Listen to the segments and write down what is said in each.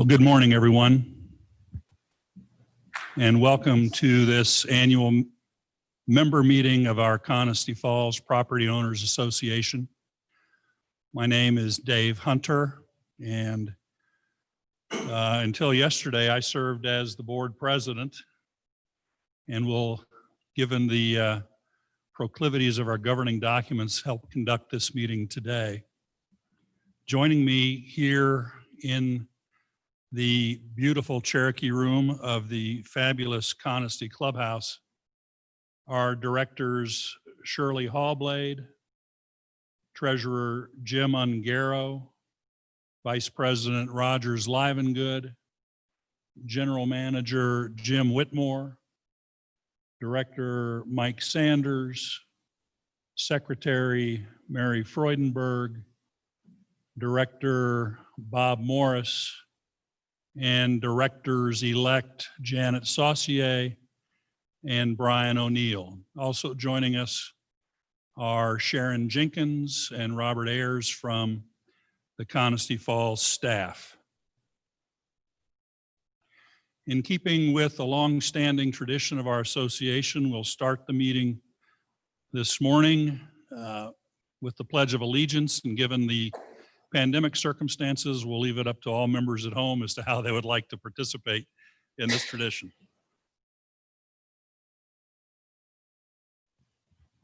Well, good morning, everyone, and welcome to this annual member meeting of our Connestee Falls Property Owners Association. My name is Dave Hunter, and until yesterday, I served as the board president, and will, given the proclivities of our governing documents, help conduct this meeting today. Joining me here in the beautiful Cherokee room of the fabulous Connestee Clubhouse are directors Shirley Hallblade, Treasurer Jim Ungaro, Vice President Rogers Livengood, General Manager Jim Whitmore, Director Mike Sanders, Secretary Mary Freudenberg, Director Bob Morris, and Directors-elect Janet Saucier and Bryan O'Neill. Also joining us are Sharon Jenkins and Robert Ayers from the Connestee Falls staff. In keeping with the long-standing tradition of our association, we'll start the meeting this morning with the Pledge of Allegiance, and given the pandemic circumstances, we'll leave it up to all members at home as to how they would like to participate in this tradition.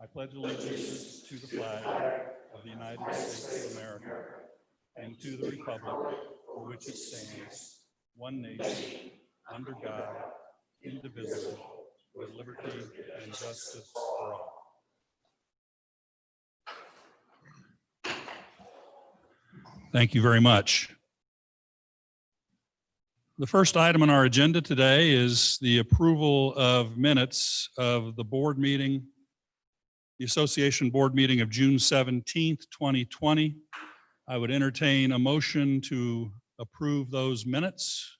I pledge allegiance to the flag of the United States of America and to the republic for which it stands, one nation, under God, indivisible, with liberty and justice for all. Thank you very much. The first item on our agenda today is the approval of minutes of the board meeting, the association board meeting of June 17th, 2020. I would entertain a motion to approve those minutes.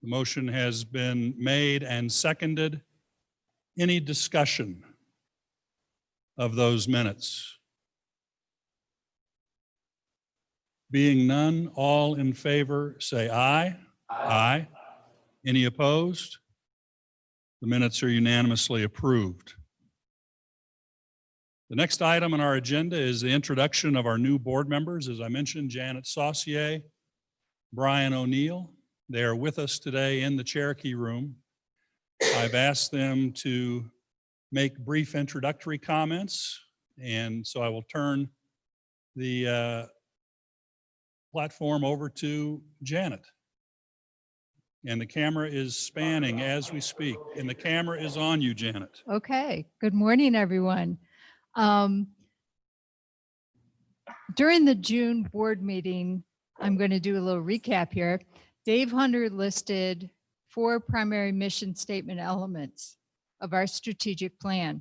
The motion has been made and seconded. Any discussion of those minutes? Being none, all in favor say aye. Aye. Any opposed? The minutes are unanimously approved. The next item on our agenda is the introduction of our new board members. As I mentioned, Janet Saucier, Bryan O'Neill. They are with us today in the Cherokee room. I've asked them to make brief introductory comments, and so I will turn the platform over to Janet. And the camera is spanning as we speak, and the camera is on you, Janet. Okay, good morning, everyone. During the June board meeting, I'm going to do a little recap here. Dave Hunter listed 4 primary mission statement elements of our strategic plan.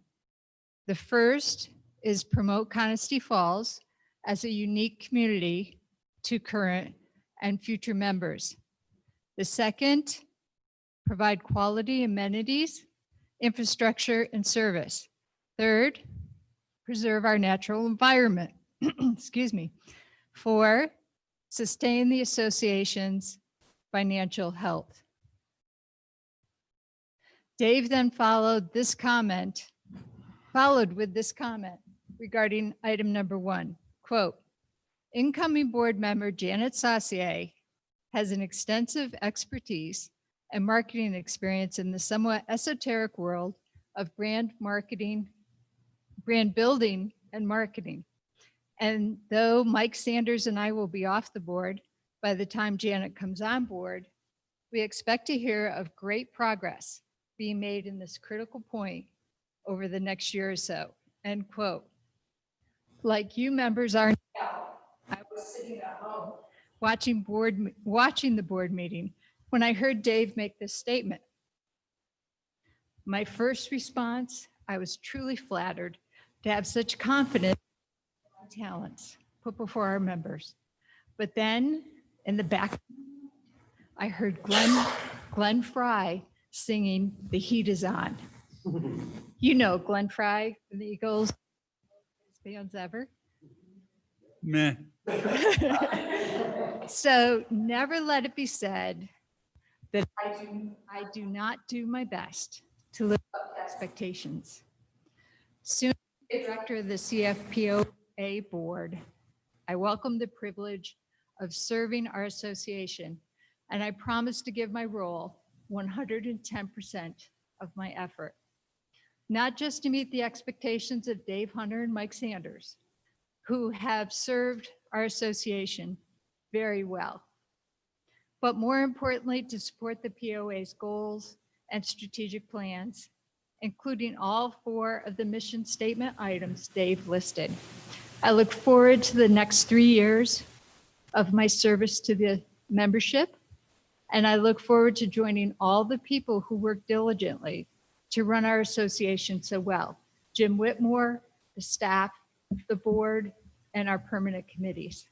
The first is promote Connestee Falls as a unique community to current and future members. The second, provide quality amenities, infrastructure, and service. Third, preserve our natural environment. Excuse me. 4, sustain the association's financial health. Dave then followed with this comment regarding item number 1, quote, incoming board member Janet Saucier has an extensive expertise and marketing experience in the somewhat esoteric world of brand building and marketing. And though Mike Sanders and I will be off the board by the time Janet comes on board, we expect to hear of great progress being made in this critical point over the next year or so, end quote. Like you members are now, I was sitting at home watching the board meeting when I heard Dave make this statement. My first response, I was truly flattered to have such confidence in my talents put before our members. But then in the back, I heard Glenn Fry singing "The Heat Is On." You know Glenn Fry from the Eagles, fans ever. Meh. So never let it be said that I do not do my best to live up to expectations. Soon as the director of the CFPOA board, I welcome the privilege of serving our association, and I promise to give my role 110% of my effort, not just to meet the expectations of Dave Hunter and Mike Sanders, who have served our association very well, but more importantly, to support the POA's goals and strategic plans, including all 4 of the mission statement items Dave listed. I look forward to the next 3 years of my service to the membership, and I look forward to joining all the people who work diligently to run our association so well. Jim Whitmore, the staff, the board, and our permanent committees.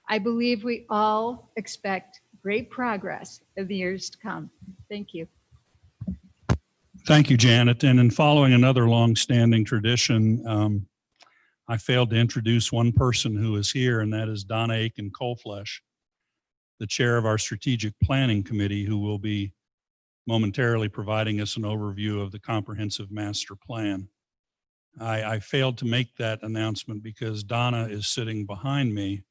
I believe we all expect great progress in the years to come. Thank you. Thank you, Janet. And in following another long-standing tradition, I failed to introduce one person who is here, and that is Donna Aiken-Colflesh, the chair of our Strategic Planning Committee, who will be momentarily providing us an overview of the Comprehensive Master Plan. I failed to make that announcement because Donna is sitting behind me,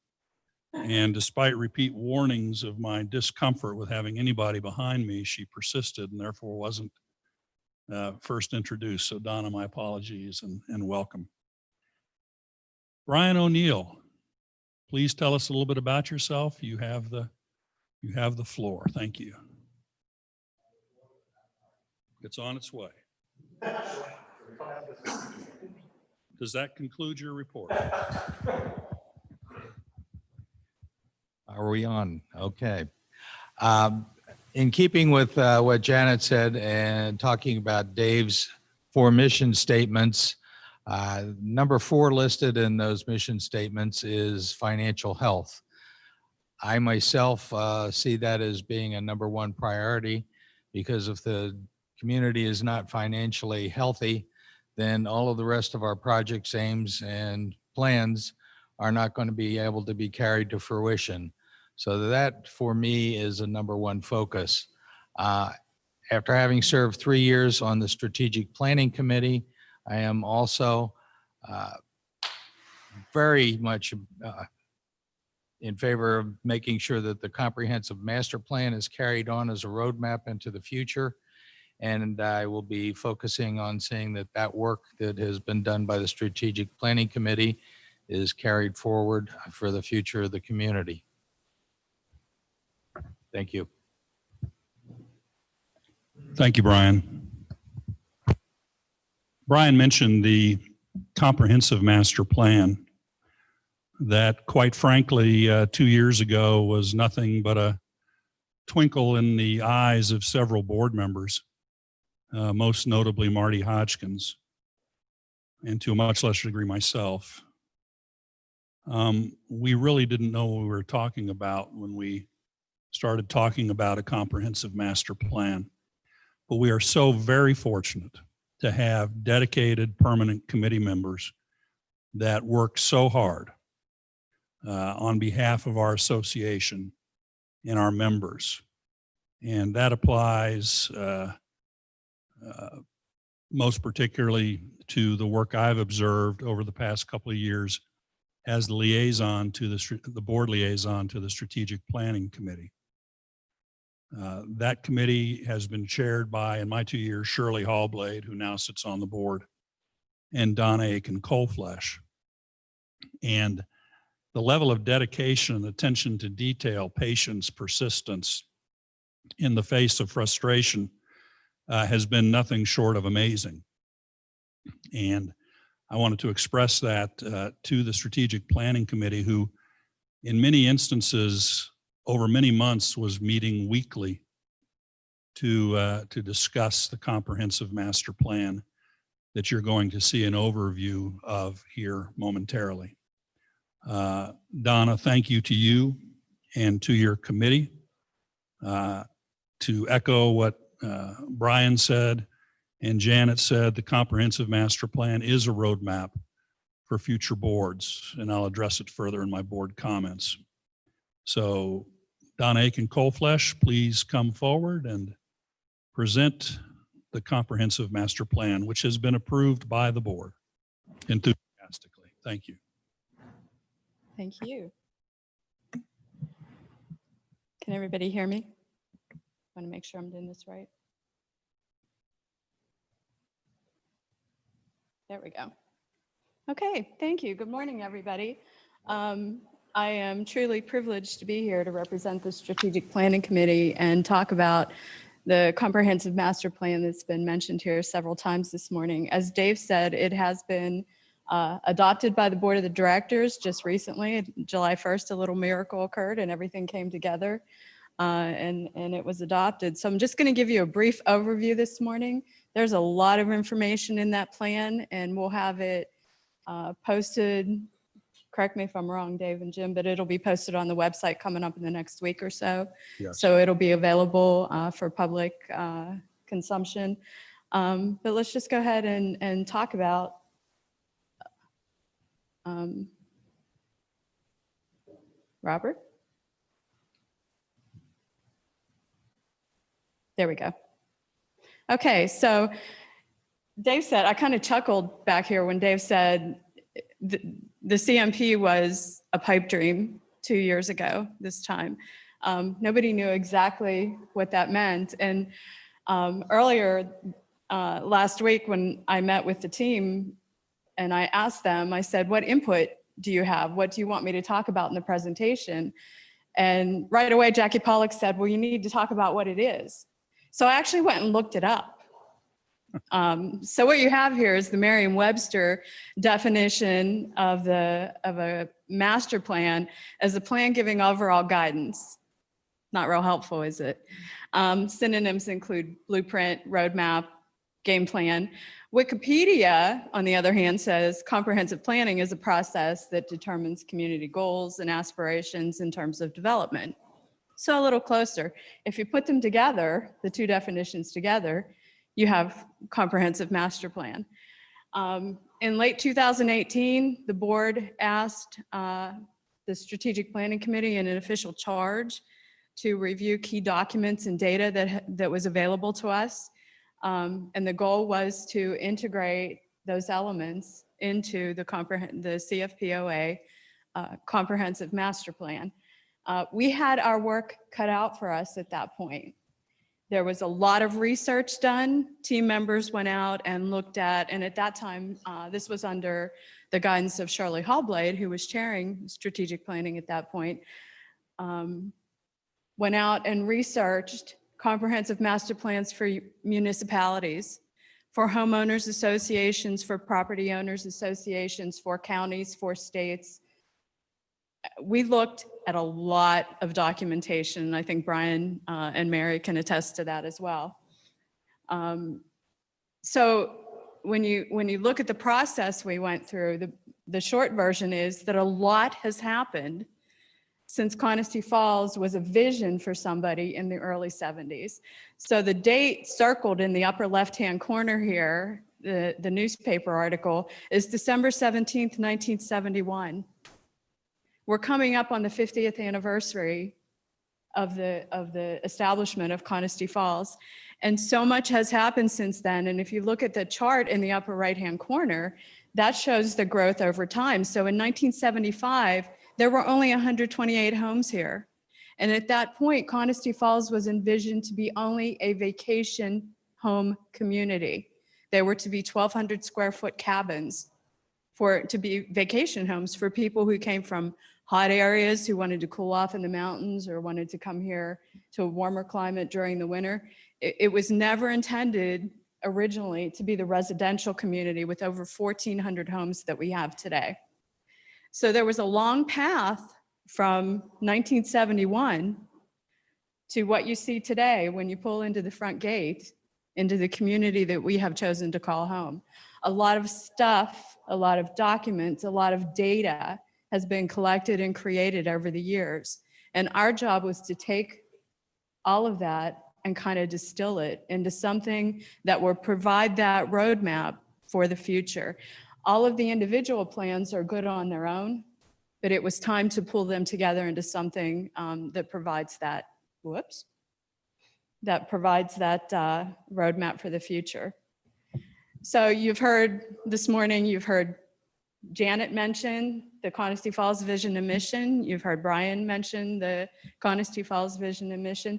and despite repeat warnings of my discomfort with having anybody behind me, she persisted and therefore wasn't first introduced. So Donna, my apologies and welcome. Bryan O'Neill, please tell us a little bit about yourself. You have the floor. Thank you. It's on its way. Does that conclude your report? Are we on? Okay. In keeping with what Janet said and talking about Dave's 4 mission statements, number 4 listed in those mission statements is financial health. I myself see that as being a number 1 priority, because if the community is not financially healthy, then all of the rest of our projects, aims, and plans are not going to be able to be carried to fruition. So that, for me, is a number 1 focus. After having served 3 years on the Strategic Planning Committee, I am also very much in favor of making sure that the Comprehensive Master Plan is carried on as a roadmap into the future. And I will be focusing on seeing that that work that has been done by the Strategic Planning Committee is carried forward for the future of the community. Thank you. Thank you, Bryan. Bryan mentioned the Comprehensive Master Plan that, quite frankly, 2 years ago was nothing but a twinkle in the eyes of several board members, most notably Marty Hodgkins, and to a much lesser degree myself. We really didn't know what we were talking about when we started talking about a comprehensive master plan. But we are so very fortunate to have dedicated permanent committee members that work so hard on behalf of our association and our members. And that applies most particularly to the work I've observed over the past couple of years as the liaison to the board liaison to the Strategic Planning Committee. That committee has been chaired by, in my 2 years, Shirley Hallblade, who now sits on the board, and Donna Aiken-Colflesh. And the level of dedication and attention to detail, patience, persistence in the face of frustration has been nothing short of amazing. And I wanted to express that to the Strategic Planning Committee, who in many instances over many months was meeting weekly to discuss the comprehensive master plan that you're going to see an overview of here momentarily. Donna, thank you to you and to your committee. To echo what Bryan said and Janet said, the comprehensive master plan is a roadmap for future boards, and I'll address it further in my board comments. So Don Aiken Coleflesh, please come forward and present the comprehensive master plan, which has been approved by the board enthusiastically. Thank you. Thank you. Can everybody hear me? Want to make sure I'm doing this right. There we go. Okay, thank you. Good morning, everybody. I am truly privileged to be here to represent the Strategic Planning Committee and talk about the comprehensive master plan that's been mentioned here several times this morning. As Dave said, it has been adopted by the Board of the Directors just recently. July 1st, a little miracle occurred and everything came together and it was adopted. So I'm just going to give you a brief overview this morning. There's a lot of information in that plan and we'll have it posted. Correct me if I'm wrong, Dave and Jim, but it'll be posted on the website coming up in the next week or so. Yes. So it'll be available for public consumption. But let's just go ahead and talk about Robert. There we go. Okay, so Dave said, I kind of chuckled back here when Dave said the CMP was a pipe dream 2 years ago this time. Nobody knew exactly what that meant. And earlier last week when I met with the team and I asked them, I said, what input do you have? What do you want me to talk about in the presentation? And right away, Jackie Pollock said, well, you need to talk about what it is. So I actually went and looked it up. So what you have here is the Merriam-Webster definition of a master plan as a plan giving overall guidance. Not real helpful, is it? Synonyms include blueprint, roadmap, game plan. Wikipedia, on the other hand, says comprehensive planning is a process that determines community goals and aspirations in terms of development. So a little closer. If you put them together, the two definitions together, you have comprehensive master plan. In late 2018, the board asked the Strategic Planning Committee in an official charge to review key documents and data that was available to us. And the goal was to integrate those elements into the CFPOA comprehensive master plan. We had our work cut out for us at that point. There was a lot of research done. Team members went out and looked at, and at that time, this was under the guidance of Shirley Hallblade, who was chairing strategic planning at that point, went out and researched comprehensive master plans for municipalities, for homeowners associations, for property owners associations, for counties, for states. We looked at a lot of documentation. I think Bryan and Mary can attest to that as well. So when you look at the process we went through, the short version is that a lot has happened since Connestee Falls was a vision for somebody in the early 70s. So the date circled in the upper left-hand corner here, the newspaper article, is December 17th, 1971. We're coming up on the 50th anniversary of the establishment of Connestee Falls. And so much has happened since then. And if you look at the chart in the upper right-hand corner, that shows the growth over time. So in 1975, there were only 128 homes here. And at that point, Connestee Falls was envisioned to be only a vacation home community. They were to be 1,200 square foot cabins to be vacation homes for people who came from hot areas, who wanted to cool off in the mountains or wanted to come here to a warmer climate during the winter. It was never intended originally to be the residential community with over 1,400 homes that we have today. So there was a long path from 1971 to what you see today when you pull into the front gate, into the community that we have chosen to call home. A lot of stuff, a lot of documents, a lot of data has been collected and created over the years. And our job was to take all of that and kind of distill it into something that will provide that roadmap for the future. All of the individual plans are good on their own, but it was time to pull them together into something that provides that, roadmap for the future. So you've heard this morning, you've heard Janet mention the Connestee Falls Vision and Mission. You've heard Bryan mention the Connestee Falls Vision and Mission.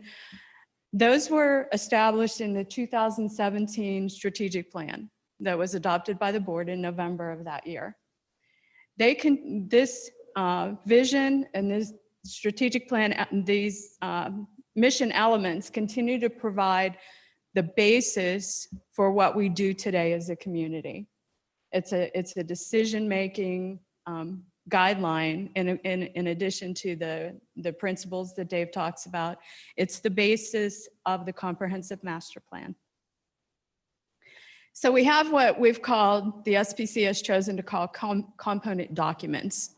Those were established in the 2017 strategic plan that was adopted by the board in November of that year. This vision and this strategic plan, these mission elements continue to provide the basis for what we do today as a community. It's a decision-making guideline in addition to the principles that Dave talks about. It's the basis of the comprehensive master plan. So we have what we've called, the SPC has chosen to call component documents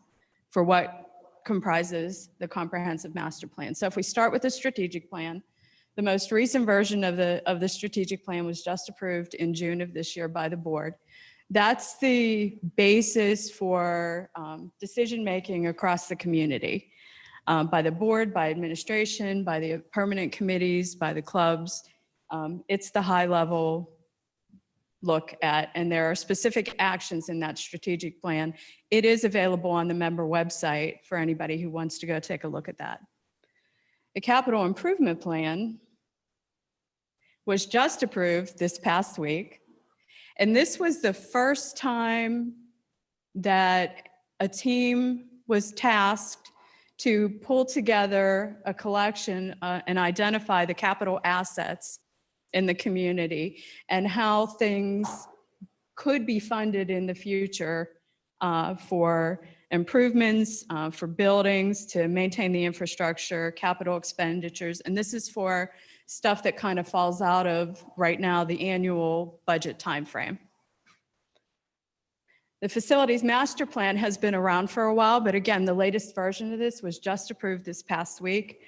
for what comprises the comprehensive master plan. So if we start with the strategic plan, the most recent version of the strategic plan was just approved in June of this year by the board. That's the basis for decision-making across the community, by the board, by administration, by the permanent committees, by the clubs. It's the high-level look at, and there are specific actions in that strategic plan. It is available on the member website for anybody who wants to go take a look at that. The capital improvement plan was just approved this past week. And this was the first time that a team was tasked to pull together a collection and identify the capital assets in the community and how things could be funded in the future for improvements, for buildings, to maintain the infrastructure, capital expenditures. And this is for stuff that kind of falls out of, right now, the annual budget timeframe. The facilities master plan has been around for a while, but again, the latest version of this was just approved this past week.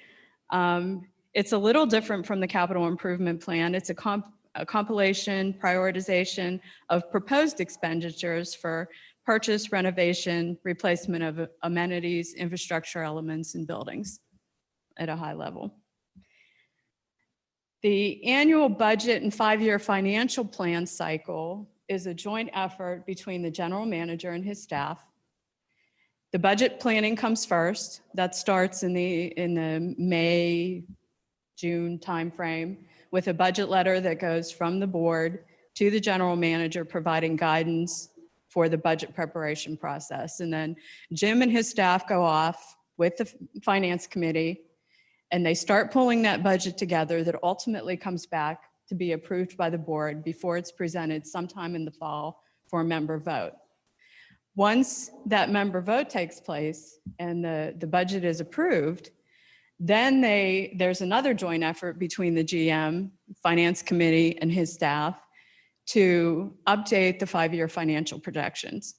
It's a little different from the capital improvement plan. It's a compilation, prioritization of proposed expenditures for purchase, renovation, replacement of amenities, infrastructure elements, and buildings at a high level. The annual budget and 5-year financial plan cycle is a joint effort between the general manager and his staff. The budget planning comes first. That starts in the May, June timeframe with a budget letter that goes from the board to the general manager providing guidance for the budget preparation process. And then Jim and his staff go off with the finance committee and they start pulling that budget together that ultimately comes back to be approved by the board before it's presented sometime in the fall for a member vote. Once that member vote takes place and the budget is approved, then there's another joint effort between the GM, finance committee, and his staff to update the 5-year financial projections.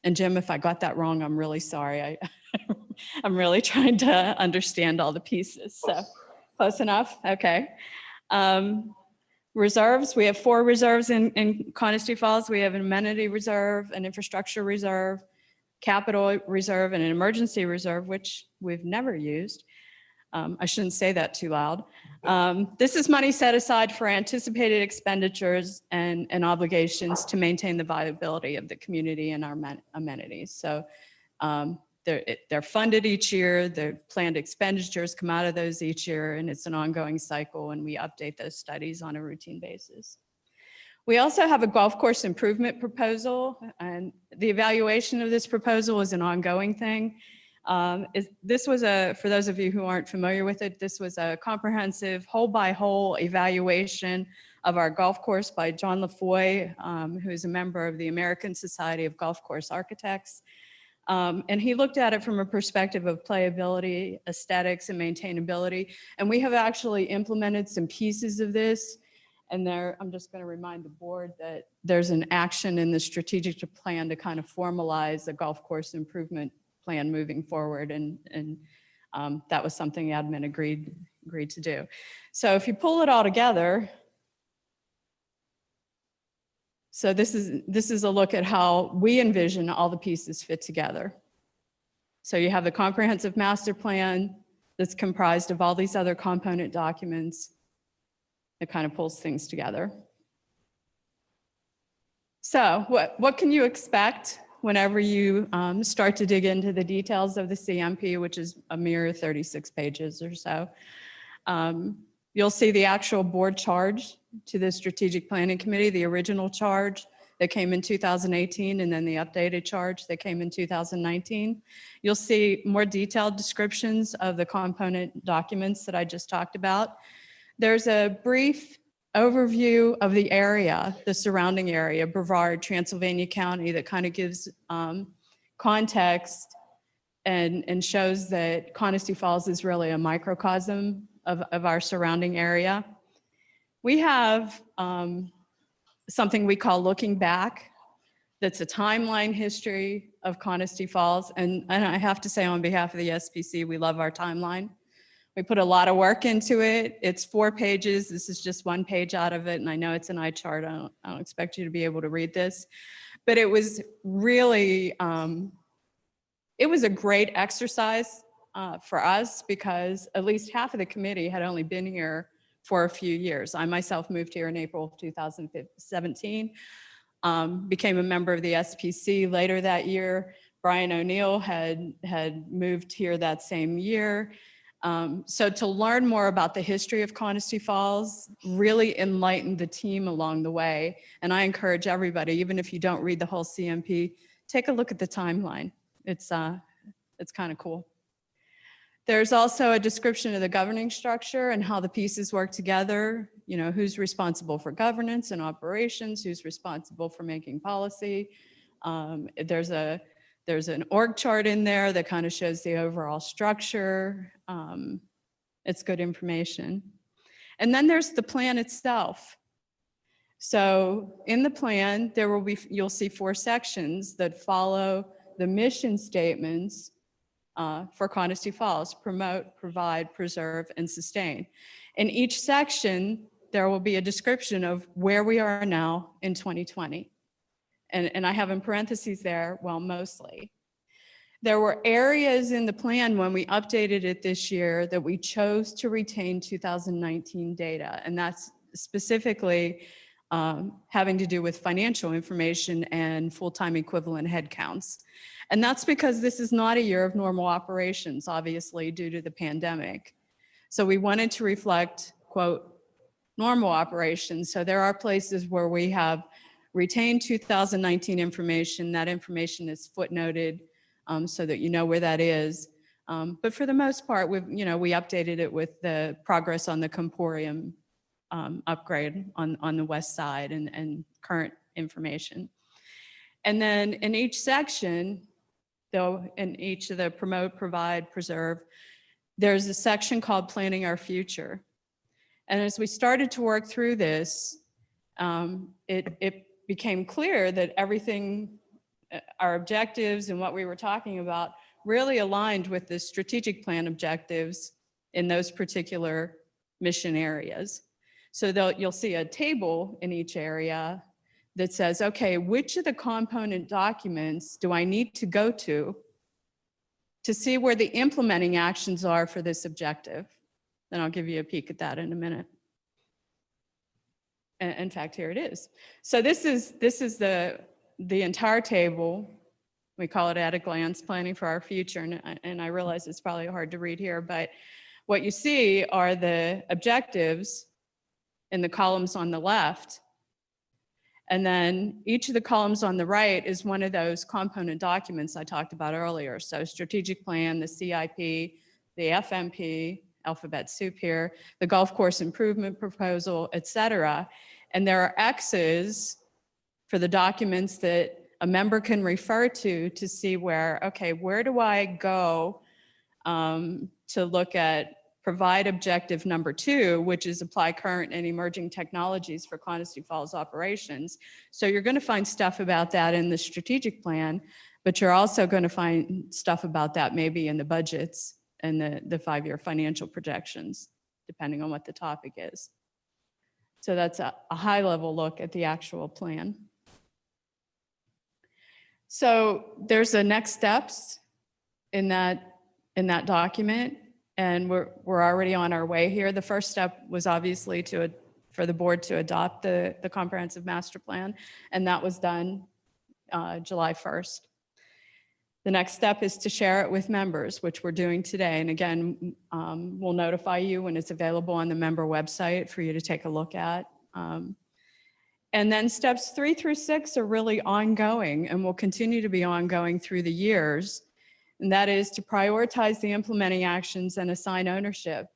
And Jim, if I got that wrong, I'm really sorry. I'm really trying to understand all the pieces. So close enough? Okay. Reserves, we have 4 reserves in Connestee Falls. We have an amenity reserve, an infrastructure reserve, capital reserve, and an emergency reserve, which we've never used. I shouldn't say that too loud. This is money set aside for anticipated expenditures and obligations to maintain the viability of the community and our amenities. So they're funded each year, the planned expenditures come out of those each year, and it's an ongoing cycle, and we update those studies on a routine basis. We also have a golf course improvement proposal, and the evaluation of this proposal is an ongoing thing. This was for those of you who aren't familiar with it, this was a comprehensive hole-by-hole evaluation of our golf course by John LaFoy, who is a member of the American Society of Golf Course Architects. And he looked at it from a perspective of playability, aesthetics, and maintainability. And we have actually implemented some pieces of this. And I'm just going to remind the board that there's an action in the strategic plan to kind of formalize a golf course improvement plan moving forward. And that was something admin agreed to do. So if you pull it all together, So this is a look at how we envision all the pieces fit together. So you have the comprehensive master plan that's comprised of all these other component documents that kind of pulls things together. So what can you expect whenever you start to dig into the details of the CMP, which is a mere 36 pages or so? You'll see the actual board charge to the Strategic Planning Committee, the original charge that came in 2018, and then the updated charge that came in 2019. You'll see more detailed descriptions of the component documents that I just talked about. There's a brief overview of the area, the surrounding area, Brevard, Transylvania County, that kind of gives context and shows that Connestee Falls is really a microcosm of our surrounding area. We have something we call Looking Back. That's a timeline history of Connestee Falls. And I have to say, on behalf of the SPC, we love our timeline. We put a lot of work into it. It's 4 pages. This is just 1 page out of it. And I know it's an eye chart. I don't expect you to be able to read this. But it was really, it was a great exercise for us, because at least half of the committee had only been here for a few years. I myself moved here in April of 2017, became a member of the SPC later that year. Bryan O'Neill had moved here that same year. So to learn more about the history of Connestee Falls really enlightened the team along the way. And I encourage everybody, even if you don't read the whole CMP, take a look at the timeline. It's kind of cool. There's also a description of the governing structure and how the pieces work together. You know, who's responsible for governance and operations, who's responsible for making policy. There's an org chart in there that kind of shows the overall structure. It's good information. And then there's the plan itself. So in the plan, you'll see 4 sections that follow the mission statements for Connestee Falls: promote, provide, preserve, and sustain. In each section, there will be a description of where we are now in 2020. And I have in parentheses there, well, mostly. There were areas in the plan when we updated it this year that we chose to retain 2019 data. And that's specifically having to do with financial information and full-time equivalent headcounts. And that's because this is not a year of normal operations, obviously, due to the pandemic. So we wanted to reflect, quote, normal operations. So there are places where we have retained 2019 information. That information is footnoted so that you know where that is. But for the most part, we updated it with the progress on the Comporium upgrade on the west side and current information. And then in each section, though, in each of the promote, provide, preserve, there's a section called Planning Our Future. And as we started to work through this, it became clear that everything, our objectives and what we were talking about, really aligned with the strategic plan objectives in those particular mission areas. So you'll see a table in each area that says, okay, which of the component documents do I need to go to see where the implementing actions are for this objective? Then I'll give you a peek at that in a minute. In fact, here it is. So this is the entire table. We call it At a Glance, Planning for Our Future. And I realize it's probably hard to read here, but what you see are the objectives in the columns on the left. And then each of the columns on the right is one of those component documents I talked about earlier. So strategic plan, the CIP, the FMP, alphabet soup here, the golf course improvement proposal, et cetera. And there are X's for the documents that a member can refer to see where, okay, where do I go to look at provide objective number 2, which is apply current and emerging technologies for Connestee Falls operations. So you're going to find stuff about that in the strategic plan, but you're also going to find stuff about that maybe in the budgets and the 5-year financial projections, depending on what the topic is. So that's a high level look at the actual plan. So there's a next steps in that document, and we're already on our way here. The first step was obviously for the board to adopt the comprehensive master plan, and that was done July 1st. The next step is to share it with members, which we're doing today. And again, we'll notify you when it's available on the member website for you to take a look at. And then steps 3 through 6 are really ongoing and will continue to be ongoing through the years. And that is to prioritize the implementing actions and assign ownership.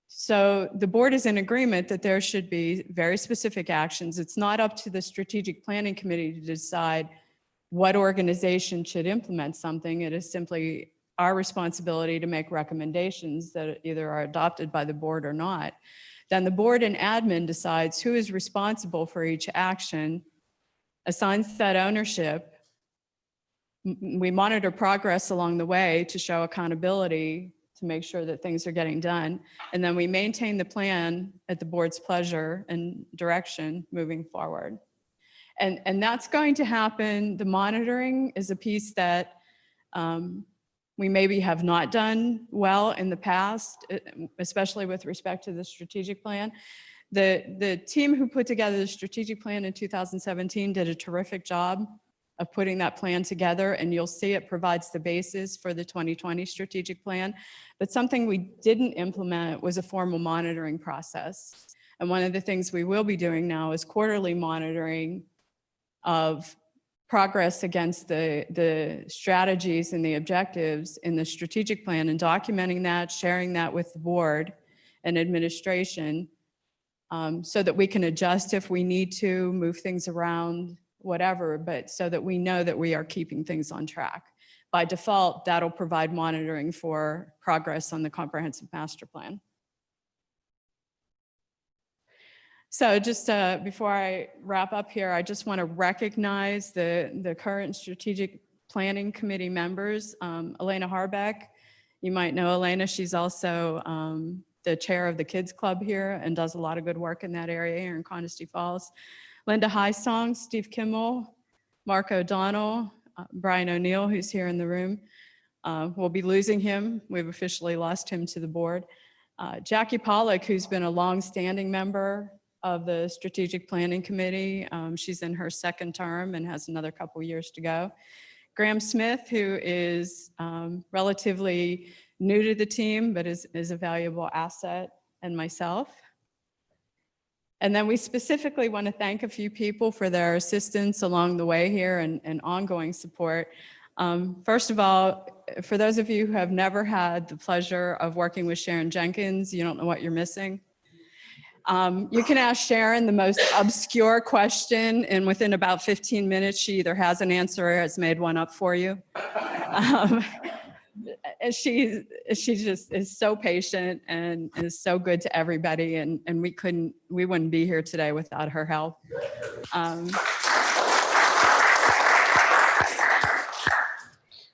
So the board is in agreement that there should be very specific actions. It's not up to the strategic planning committee to decide what organization should implement something. It is simply our responsibility to make recommendations that either are adopted by the board or not. Then the board and admin decides who is responsible for each action, assigns that ownership. We monitor progress along the way to show accountability, to make sure that things are getting done. And then we maintain the plan at the board's pleasure and direction moving forward. And that's going to happen. The monitoring is a piece that we maybe have not done well in the past, especially with respect to the strategic plan. The team who put together the strategic plan in 2017 did a terrific job of putting that plan together, and you'll see it provides the basis for the 2020 strategic plan. But something we didn't implement was a formal monitoring process. And one of the things we will be doing now is quarterly monitoring of progress against the strategies and the objectives in the strategic plan, and documenting that, sharing that with the board and administration, so that we can adjust if we need to, move things around, whatever, but so that we know that we are keeping things on track. By default, that'll provide monitoring for progress on the comprehensive master plan. So just before I wrap up here, I just want to recognize the current strategic planning committee members. Elena Harbeck, you might know Elena. She's also the chair of the kids club here and does a lot of good work in that area here in Connestee Falls. Linda Highsong, Steve Kimmel, Mark O'Donnell, Bryan O'Neill, who's here in the room. We'll be losing him. We've officially lost him to the board. Jackie Pollock, who's been a long-standing member of the Strategic Planning Committee. She's in her second term and has another couple years to go. Graham Smith, who is relatively new to the team, but is a valuable asset, and myself. And then we specifically want to thank a few people for their assistance along the way here and ongoing support. First of all, for those of you who have never had the pleasure of working with Sharon Jenkins, you don't know what you're missing. You can ask Sharon the most obscure question, and within about 15 minutes, she either has an answer or has made one up for you. And she just is so patient and is so good to everybody, and we wouldn't be here today without her help.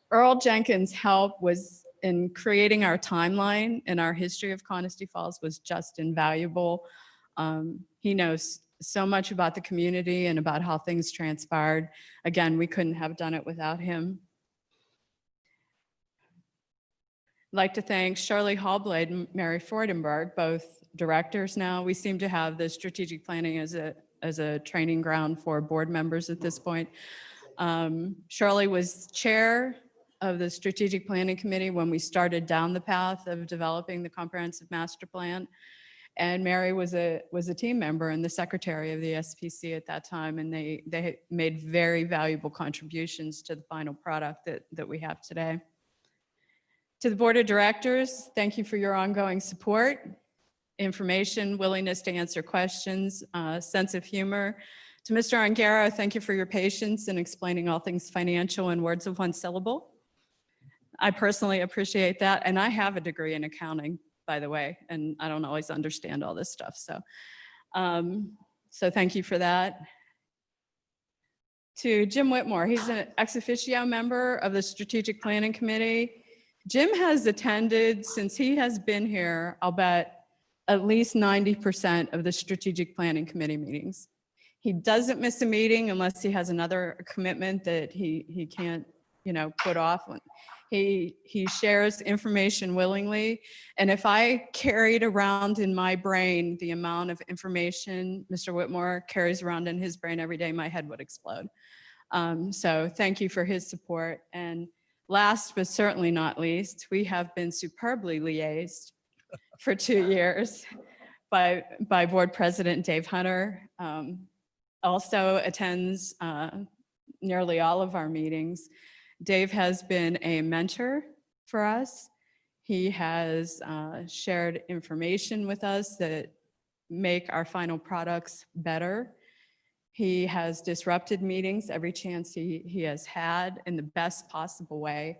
Earl Jenkins' help was in creating our timeline, and our history of Connestee Falls was just invaluable. He knows so much about the community and about how things transpired. Again, we couldn't have done it without him. I'd like to thank Shirley Hallblade and Mary Freudenberg, both directors now. We seem to have the strategic planning as a training ground for board members at this point. Shirley was chair of the Strategic Planning Committee when we started down the path of developing the comprehensive master plan. And Mary was a team member and the secretary of the SPC at that time, and they made very valuable contributions to the final product that we have today. To the board of directors, thank you for your ongoing support, information, willingness to answer questions, sense of humor. To Mr. Ongaro, thank you for your patience in explaining all things financial in words of one syllable. I personally appreciate that, and I have a degree in accounting, by the way, and I don't always understand all this stuff, so thank you for that. To Jim Whitmore, he's an ex officio member of the Strategic Planning Committee. Jim has attended, since he has been here, I'll bet at least 90% of the Strategic Planning Committee meetings. He doesn't miss a meeting unless he has another commitment that he can't, put off. He shares information willingly. And if I carried around in my brain the amount of information Mr. Whitmore carries around in his brain every day, my head would explode. So thank you for his support. And last but certainly not least, we have been superbly liaised for 2 years by Board President Dave Hunter. Also attends nearly all of our meetings. Dave has been a mentor for us. He has shared information with us that make our final products better. He has disrupted meetings every chance he has had in the best possible way.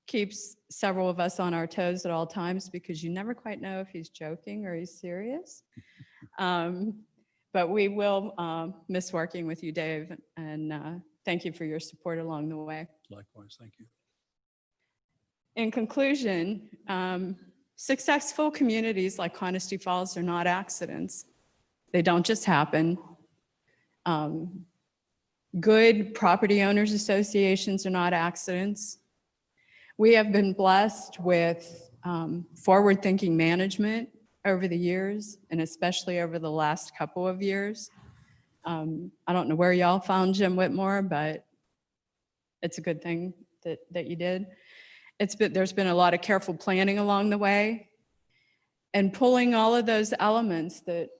Keeps several of us on our toes at all times because you never quite know if he's joking or he's serious. But we will miss working with you, Dave, and thank you for your support along the way. Likewise, thank you. In conclusion, successful communities like Connestee Falls are not accidents. They don't just happen. Good property owners associations are not accidents. We have been blessed with forward-thinking management over the years, and especially over the last couple of years. I don't know where y'all found Jim Whitmore, but it's a good thing that you did. There's been a lot of careful planning along the way, and pulling all of those elements that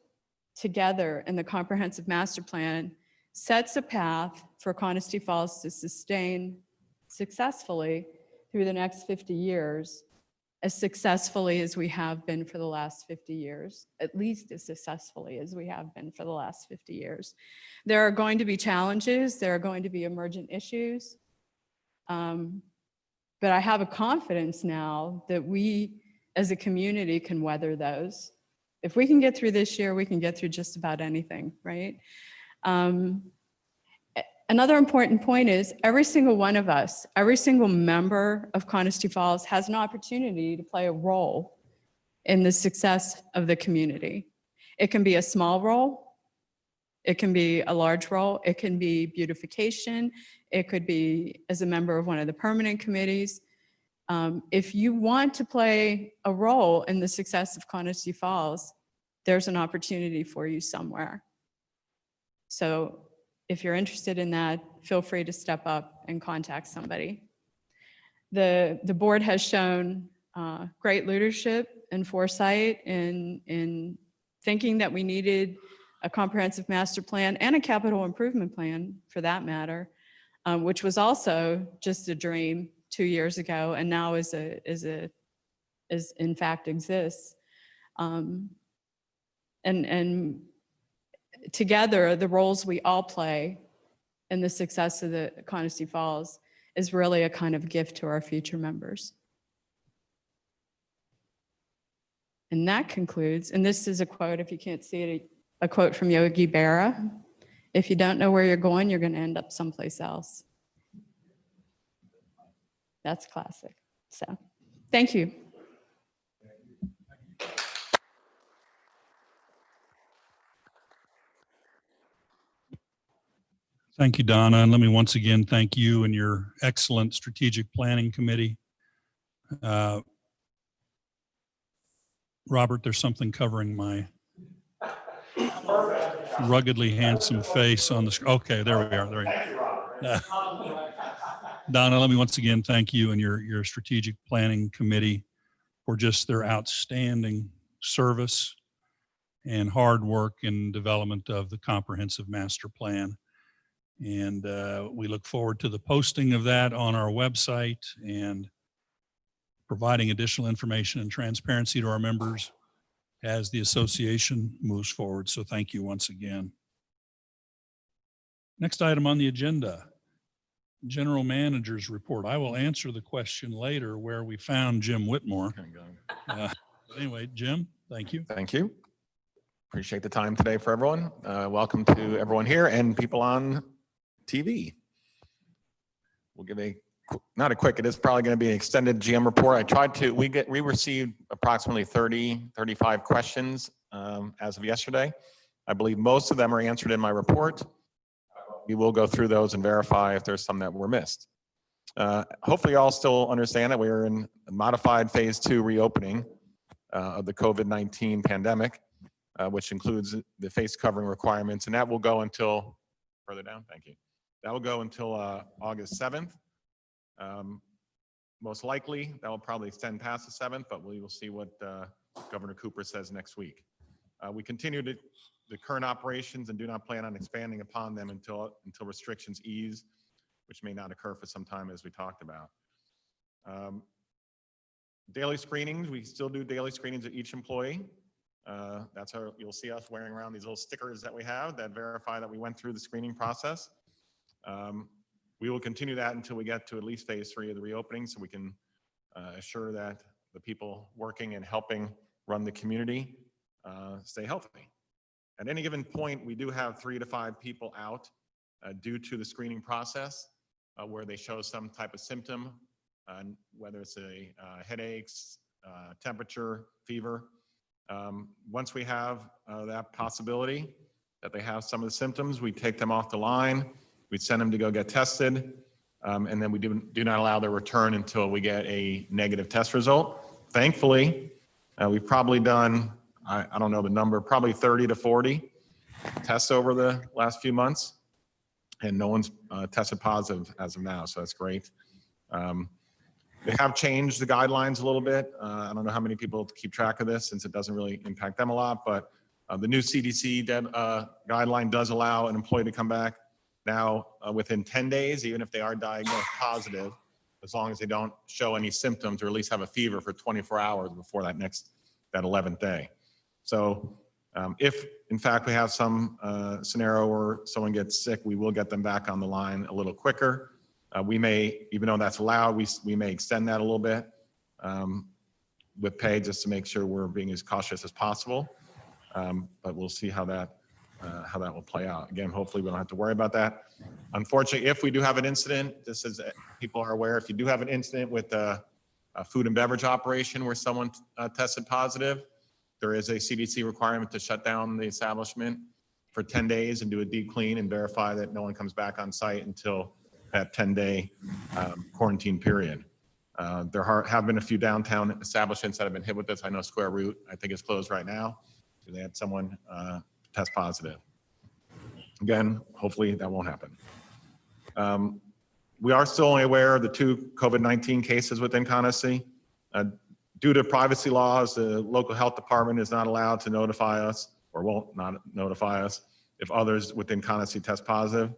together in the comprehensive master plan sets a path for Connestee Falls to sustain successfully through the next 50 years, as successfully as we have been for the last 50 years, at least as successfully as we have been for the last 50 years. There are going to be challenges, there are going to be emergent issues, but I have a confidence now that we as a community can weather those. If we can get through this year, we can get through just about anything, right? Another important point is every single one of us, every single member of Connestee Falls has an opportunity to play a role in the success of the community. It can be a small role, it can be a large role, it can be beautification, it could be as a member of one of the permanent committees. If you want to play a role in the success of Connestee Falls, there's an opportunity for you somewhere. So if you're interested in that, feel free to step up and contact somebody. The board has shown great leadership and foresight in thinking that we needed a comprehensive master plan and a capital improvement plan for that matter, which was also just a dream 2 years ago and now is in fact exists. And together, the roles we all play in the success of the Connestee Falls is really a kind of gift to our future members. And that concludes, and this is a quote, if you can't see it, a quote from Yogi Berra. If you don't know where you're going to end up someplace else. That's classic. So, thank you. Thank you, Donna. And let me once again thank you and your excellent strategic planning committee. Robert, there's something covering my ruggedly handsome face on the screen. Okay, there we are. There we go. Donna, let me once again thank you and your strategic planning committee for just their outstanding service and hard work in development of the comprehensive master plan. And we look forward to the posting of that on our website and providing additional information and transparency to our members as the association moves forward. So thank you once again. Next item on the agenda, General Manager's report. I will answer the question later where we found Jim Whitmore. Anyway, Jim, thank you. Thank you. Appreciate the time today for everyone. Welcome to everyone here and people on TV. We'll give it is probably going to be an extended GM report. We received approximately 35 questions as of yesterday. I believe most of them are answered in my report. We will go through those and verify if there's some that were missed. Hopefully you all still understand that we are in a modified phase 2 reopening of the COVID-19 pandemic, which includes the face covering requirements, and that will go until, further down, thank you. That will go until August 7th. Most likely, that will probably extend past the 7th, but we will see what Governor Cooper says next week. We continue the current operations and do not plan on expanding upon them until restrictions ease, which may not occur for some time, as we talked about. Daily screenings, we still do daily screenings of each employee. That's how you'll see us wearing around these little stickers that we have that verify that we went through the screening process. We will continue that until we get to at least phase 3 of the reopening, so we can assure that the people working and helping run the community stay healthy. At any given point, we do have 3 to 5 people out due to the screening process where they show some type of symptom, whether it's headaches, temperature, fever. Once we have that possibility that they have some of the symptoms, we take them off the line, we send them to go get tested, and then we do not allow their return until we get a negative test result. Thankfully, we've probably done, I don't know the number, probably 30 to 40 tests over the last few months, and no one's tested positive as of now, so that's great. They have changed the guidelines a little bit. I don't know how many people keep track of this since it doesn't really impact them a lot, but the new CDC guideline does allow an employee to come back now within 10 days, even if they are diagnosed positive, as long as they don't show any symptoms or at least have a fever for 24 hours before that 11th day. So if in fact we have some scenario where someone gets sick, we will get them back on the line a little quicker. We may, even though that's allowed, we may extend that a little bit with pay just to make sure we're being as cautious as possible. But we'll see how that will play out. Again, hopefully we don't have to worry about that. Unfortunately, if we do have an incident, just as people are aware, if you do have an incident with a food and beverage operation where someone tested positive, there is a CDC requirement to shut down the establishment for 10 days and do a deep clean and verify that no one comes back on site until that 10-day quarantine period. There have been a few downtown establishments that have been hit with this. I know Square Root, I think, is closed right now. They had someone test positive. Again, hopefully that won't happen. We are still only aware of the 2 COVID-19 cases within Connestee. Due to privacy laws, the local health department is not allowed to notify us, or won't not notify us, if others within Connestee test positive.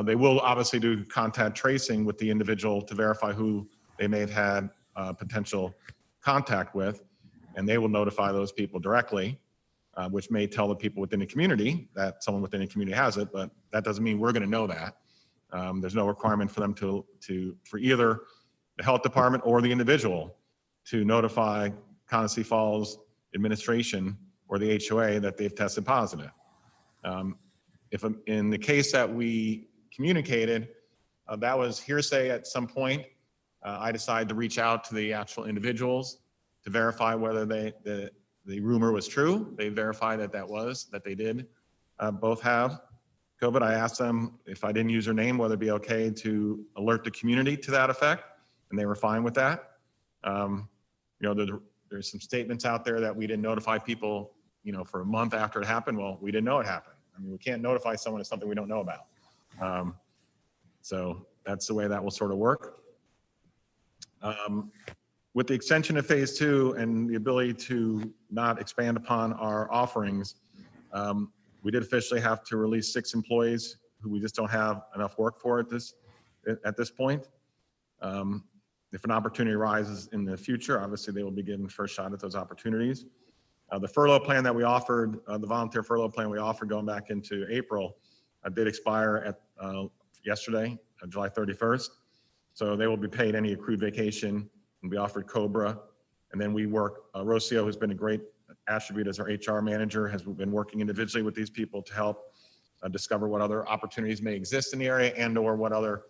They will obviously do contact tracing with the individual to verify who they may have had potential contact with, and they will notify those people directly, which may tell the people within the community that someone within the community has it, but that doesn't mean we're going to know that. There's no requirement for them for either the health department or the individual to notify Connestee Falls administration or the HOA that they've tested positive. If in the case that we communicated, that was hearsay at some point, I decided to reach out to the actual individuals to verify whether the rumor was true. They verified that they did both have COVID. I asked them if I didn't use their name, whether it'd be okay to alert the community to that effect, and they were fine with that. There's some statements out there that we didn't notify people, for a month after it happened. Well, we didn't know it happened. I mean, we can't notify someone of something we don't know about. So that's the way that will sort of work. With the extension of phase 2 and the ability to not expand upon our offerings, we did officially have to release 6 employees who we just don't have enough work for at this point. If an opportunity arises in the future, obviously they will be given first shot at those opportunities. The furlough plan that we offered, the volunteer furlough plan we offered going back into April, did expire at yesterday, July 31st. So they will be paid any accrued vacation, and we offered COBRA. And then we work, Rocio, who's been a great attribute as our HR manager, has been working individually with these people to help discover what other opportunities may exist in the area and or what other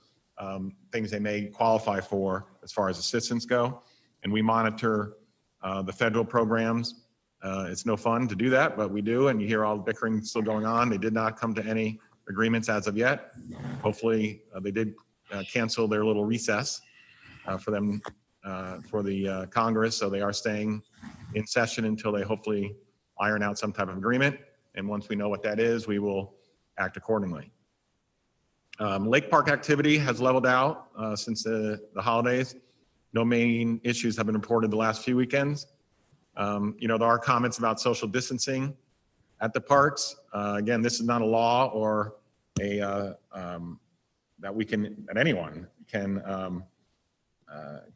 things they may qualify for as far as assistance go. And we monitor the federal programs It's no fun to do that, but we do, and you hear all the bickering still going on. They did not come to any agreements as of yet. Hopefully, they did cancel their little recess for them for the Congress, so they are staying in session until they hopefully iron out some type of agreement. And once we know what that is, we will act accordingly. Lake park activity has leveled out since the holidays. No main issues have been reported the last few weekends. There are comments about social distancing at the parks. Again, this is not a law or that anyone can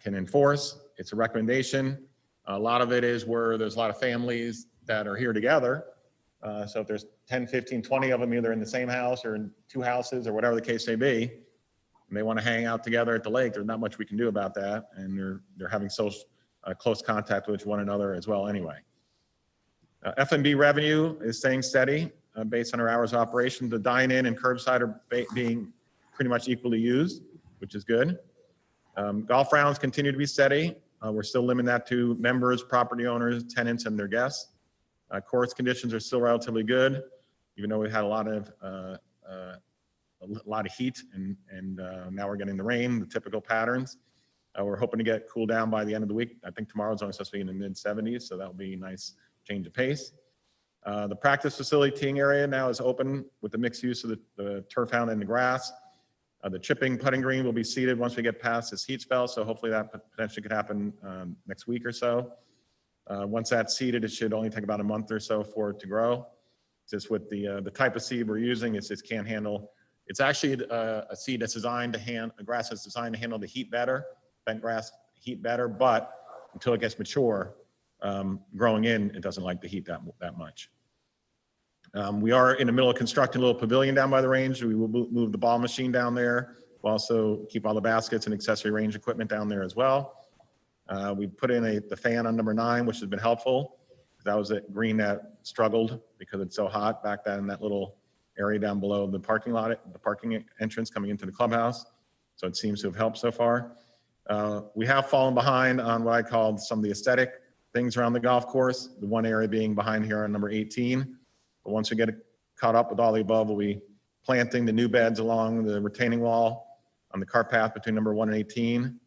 enforce. It's a recommendation. A lot of it is where there's a lot of families that are here together. So if there's 10, 15, 20 of them either in the same house or in two houses or whatever the case may be, and they want to hang out together at the lake, there's not much we can do about that. And they're having social close contact with one another as well anyway. F&B revenue is staying steady based on our hours of operation. The dine-in and curbside are being pretty much equally used, which is good. Golf rounds continue to be steady. We're still limiting that to members, property owners, tenants, and their guests. Course conditions are still relatively good, even though we had a lot of heat and now we're getting the rain, the typical patterns. We're hoping to get cooled down by the end of the week. I think tomorrow's only supposed to be in the mid 70s, so that'll be a nice change of pace. The practice facility teeing area now is open with the mixed use of the turf hound and the grass. The chipping putting green will be seeded once we get past this heat spell, so hopefully that potentially could happen next week or so. Once that's seeded, it should only take about a month or so for it to grow. Just with the type of seed we're using, it just can't handle. It's actually a seed that's designed to a grass that's designed to handle the heat better, bent grass heat better, but until it gets mature, growing in, it doesn't like the heat that much. We are in the middle of constructing a little pavilion down by the range. We will move the ball machine down there. We'll also keep all the baskets and accessory range equipment down there as well. We put in the fan on number 9, which has been helpful. That was a green that struggled because it's so hot back then in that little area down below the parking lot, the parking entrance coming into the clubhouse. So it seems to have helped so far. We have fallen behind on what I called some of the aesthetic things around the golf course. The one area being behind here on number 18. But once we get caught up with all the above, we'll be planting the new beds along the retaining wall on the cart path between number 1 and 18.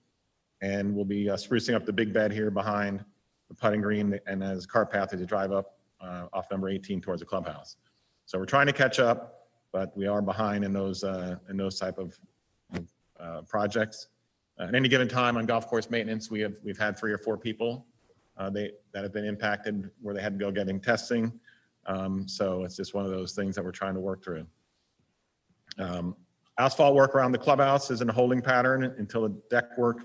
And we'll be sprucing up the big bed here behind the putting green and as cart path as you drive up off number 18 towards the clubhouse. So we're trying to catch up, but we are behind in those type of projects. At any given time on golf course maintenance, we've had 3 or 4 people that have been impacted where they had to go getting testing. So it's just one of those things that we're trying to work through. Asphalt work around the clubhouse is in a holding pattern until the deck work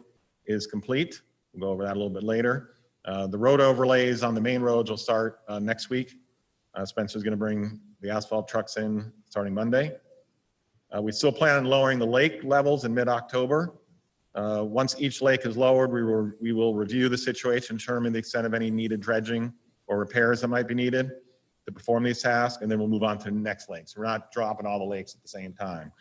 is complete. We'll go over that a little bit later. The road overlays on the main roads will start next week. Spencer's going to bring the asphalt trucks in starting Monday. We still plan on lowering the lake levels in mid-October. Once each lake is lowered, we will review the situation, determine the extent of any needed dredging or repairs that might be needed to perform these tasks, and then we'll move on to the next lake. So we're not dropping all the lakes at the same time.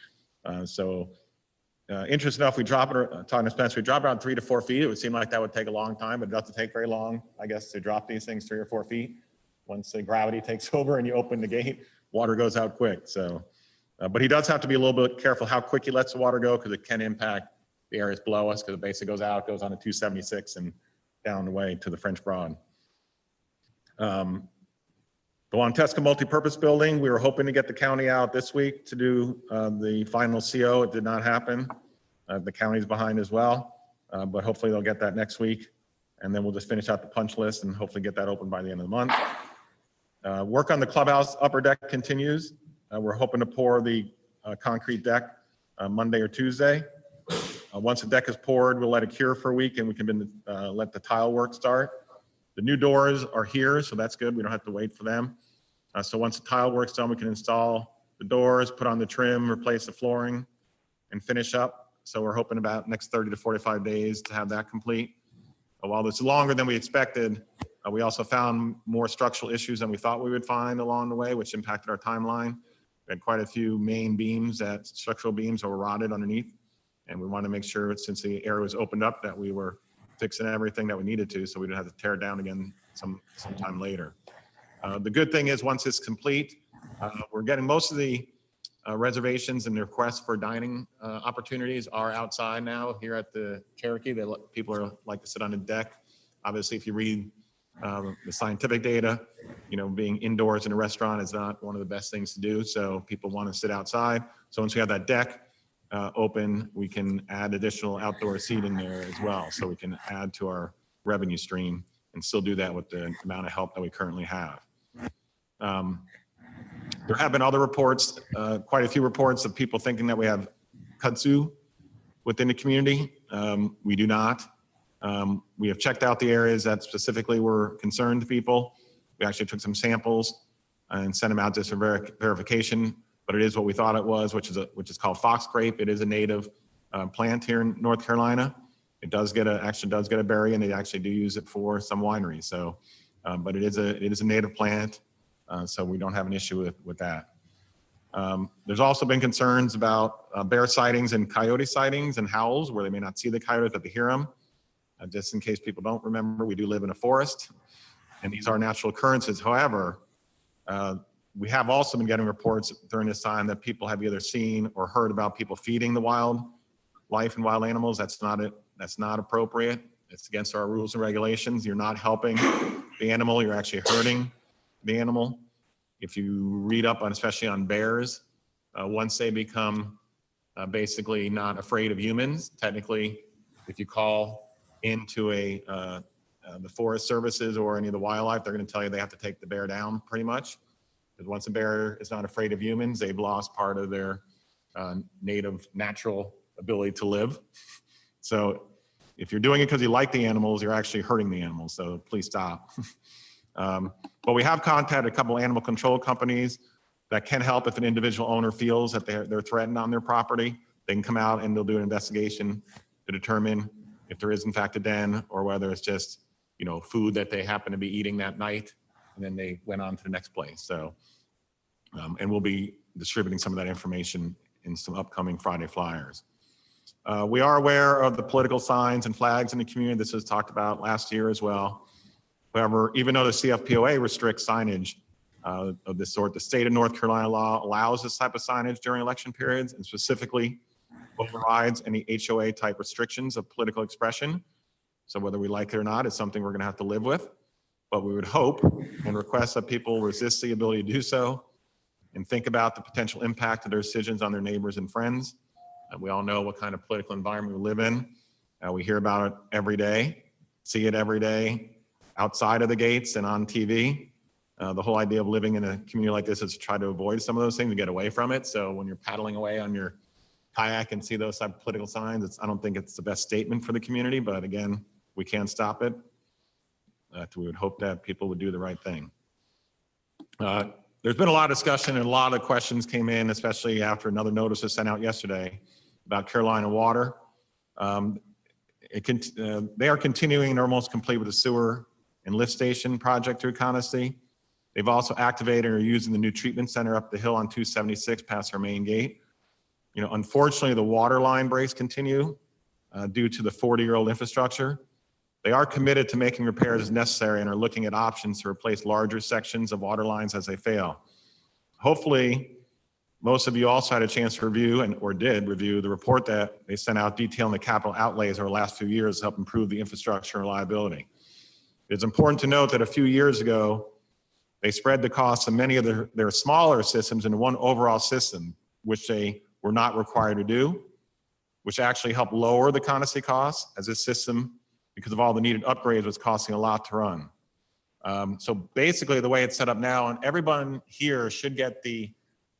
Interesting enough, talking to Spencer, we drop around 3 to 4 feet. It would seem like that would take a long time, but it doesn't take very long, I guess, to drop these things 3 or 4 feet. Once the gravity takes over and you open the gate, water goes out quick. So, but he does have to be a little bit careful how quick he lets the water go because it can impact the areas below us because it basically goes on to 276 and down the way to the French Broad. The Wantesca multipurpose building, we were hoping to get the county out this week to do the final CO. It did not happen. The county's behind as well, but hopefully they'll get that next week. And then we'll just finish out the punch list and hopefully get that open by the end of the month. Work on the clubhouse upper deck continues. We're hoping to pour the concrete deck Monday or Tuesday. Once the deck is poured, we'll let it cure for a week and we can let the tile work start. The new doors are here, so that's good. We don't have to wait for them. So once the tile work's done, we can install the doors, put on the trim, replace the flooring, and finish up. So we're hoping about next 30 to 45 days to have that complete. While this is longer than we expected, we also found more structural issues than we thought we would find along the way, which impacted our timeline. We had quite a few main beams, structural beams that were rotted underneath. And we wanted to make sure, since the area was opened up, that we were fixing everything that we needed to, so we didn't have to tear it down again sometime later. The good thing is once it's complete, we're getting most of the reservations and requests for dining opportunities are outside now here at the Cherokee. People are like to sit on the deck. Obviously, if you read the scientific data, being indoors in a restaurant is not one of the best things to do. So people want to sit outside. So once we have that deck open, we can add additional outdoor seating there as well. So we can add to our revenue stream and still do that with the amount of help that we currently have. There have been other reports, quite a few reports of people thinking that we have kudzu within the community. We do not. We have checked out the areas that specifically were concerned to people. We actually took some samples and sent them out just for verification, but it is what we thought it was, which is called fox grape. It is a native plant here in North Carolina. It actually does get a berry, and they actually do use it for some wineries. So, but it is a native plant, so we don't have an issue with that. There's also been concerns about bear sightings and coyote sightings and howls, where they may not see the coyotes, but they hear them. Just in case people don't remember, we do live in a forest, and these are natural occurrences. However, we have also been getting reports during this time that people have either seen or heard about people feeding the wildlife and wild animals. That's not appropriate. It's against our rules and regulations. You're not helping the animal, you're actually hurting the animal. If you read up on, especially on bears, once they become basically not afraid of humans, technically, if you call into the forest services or any of the wildlife, they're going to tell you they have to take the bear down pretty much. Because once a bear is not afraid of humans, they've lost part of their natural ability to live. So if you're doing it because you like the animals, you're actually hurting the animals. So please stop. But we have contacted a couple animal control companies that can help if an individual owner feels that they're threatened on their property. They can come out and they'll do an investigation to determine if there is in fact a den, or whether it's just food that they happen to be eating that night and then they went on to the next place. So and we'll be distributing some of that information in some upcoming Friday flyers. We are aware of the political signs and flags in the community. This was talked about last year as well. However, even though the CFPOA restricts signage of this sort, the state of North Carolina law allows this type of signage during election periods, and specifically overrides any HOA type restrictions of political expression. So whether we like it or not, it's something we're going to have to live with. But we would hope and request that people resist the ability to do so and think about the potential impact of their decisions on their neighbors and friends. We all know what kind of political environment we live in. We hear about it every day, see it every day outside of the gates and on TV. The whole idea of living in a community like this is to try to avoid some of those things and get away from it. So when you're paddling away on your kayak and see those type of political signs, I don't think it's the best statement for the community, but again, we can't stop it. We would hope that people would do the right thing. There's been a lot of discussion and a lot of questions came in, especially after another notice was sent out yesterday about Carolina Water. They are continuing, they're almost complete with the sewer and lift station project through Connestee. They've also activated or using the new treatment center up the hill on 276 past our main gate. Unfortunately, the water line breaks continue due to the 40-year-old infrastructure. They are committed to making repairs as necessary and are looking at options to replace larger sections of water lines as they fail. Hopefully, most of you also had a chance to review or did review the report that they sent out detailing the capital outlays over the last few years to help improve the infrastructure and reliability. It's important to note that a few years ago, they spread the costs of many of their smaller systems into one overall system, which they were not required to do, which actually helped lower the Connestee costs, as this system, because of all the needed upgrades, was costing a lot to run. So basically the way it's set up now, and everyone here should get the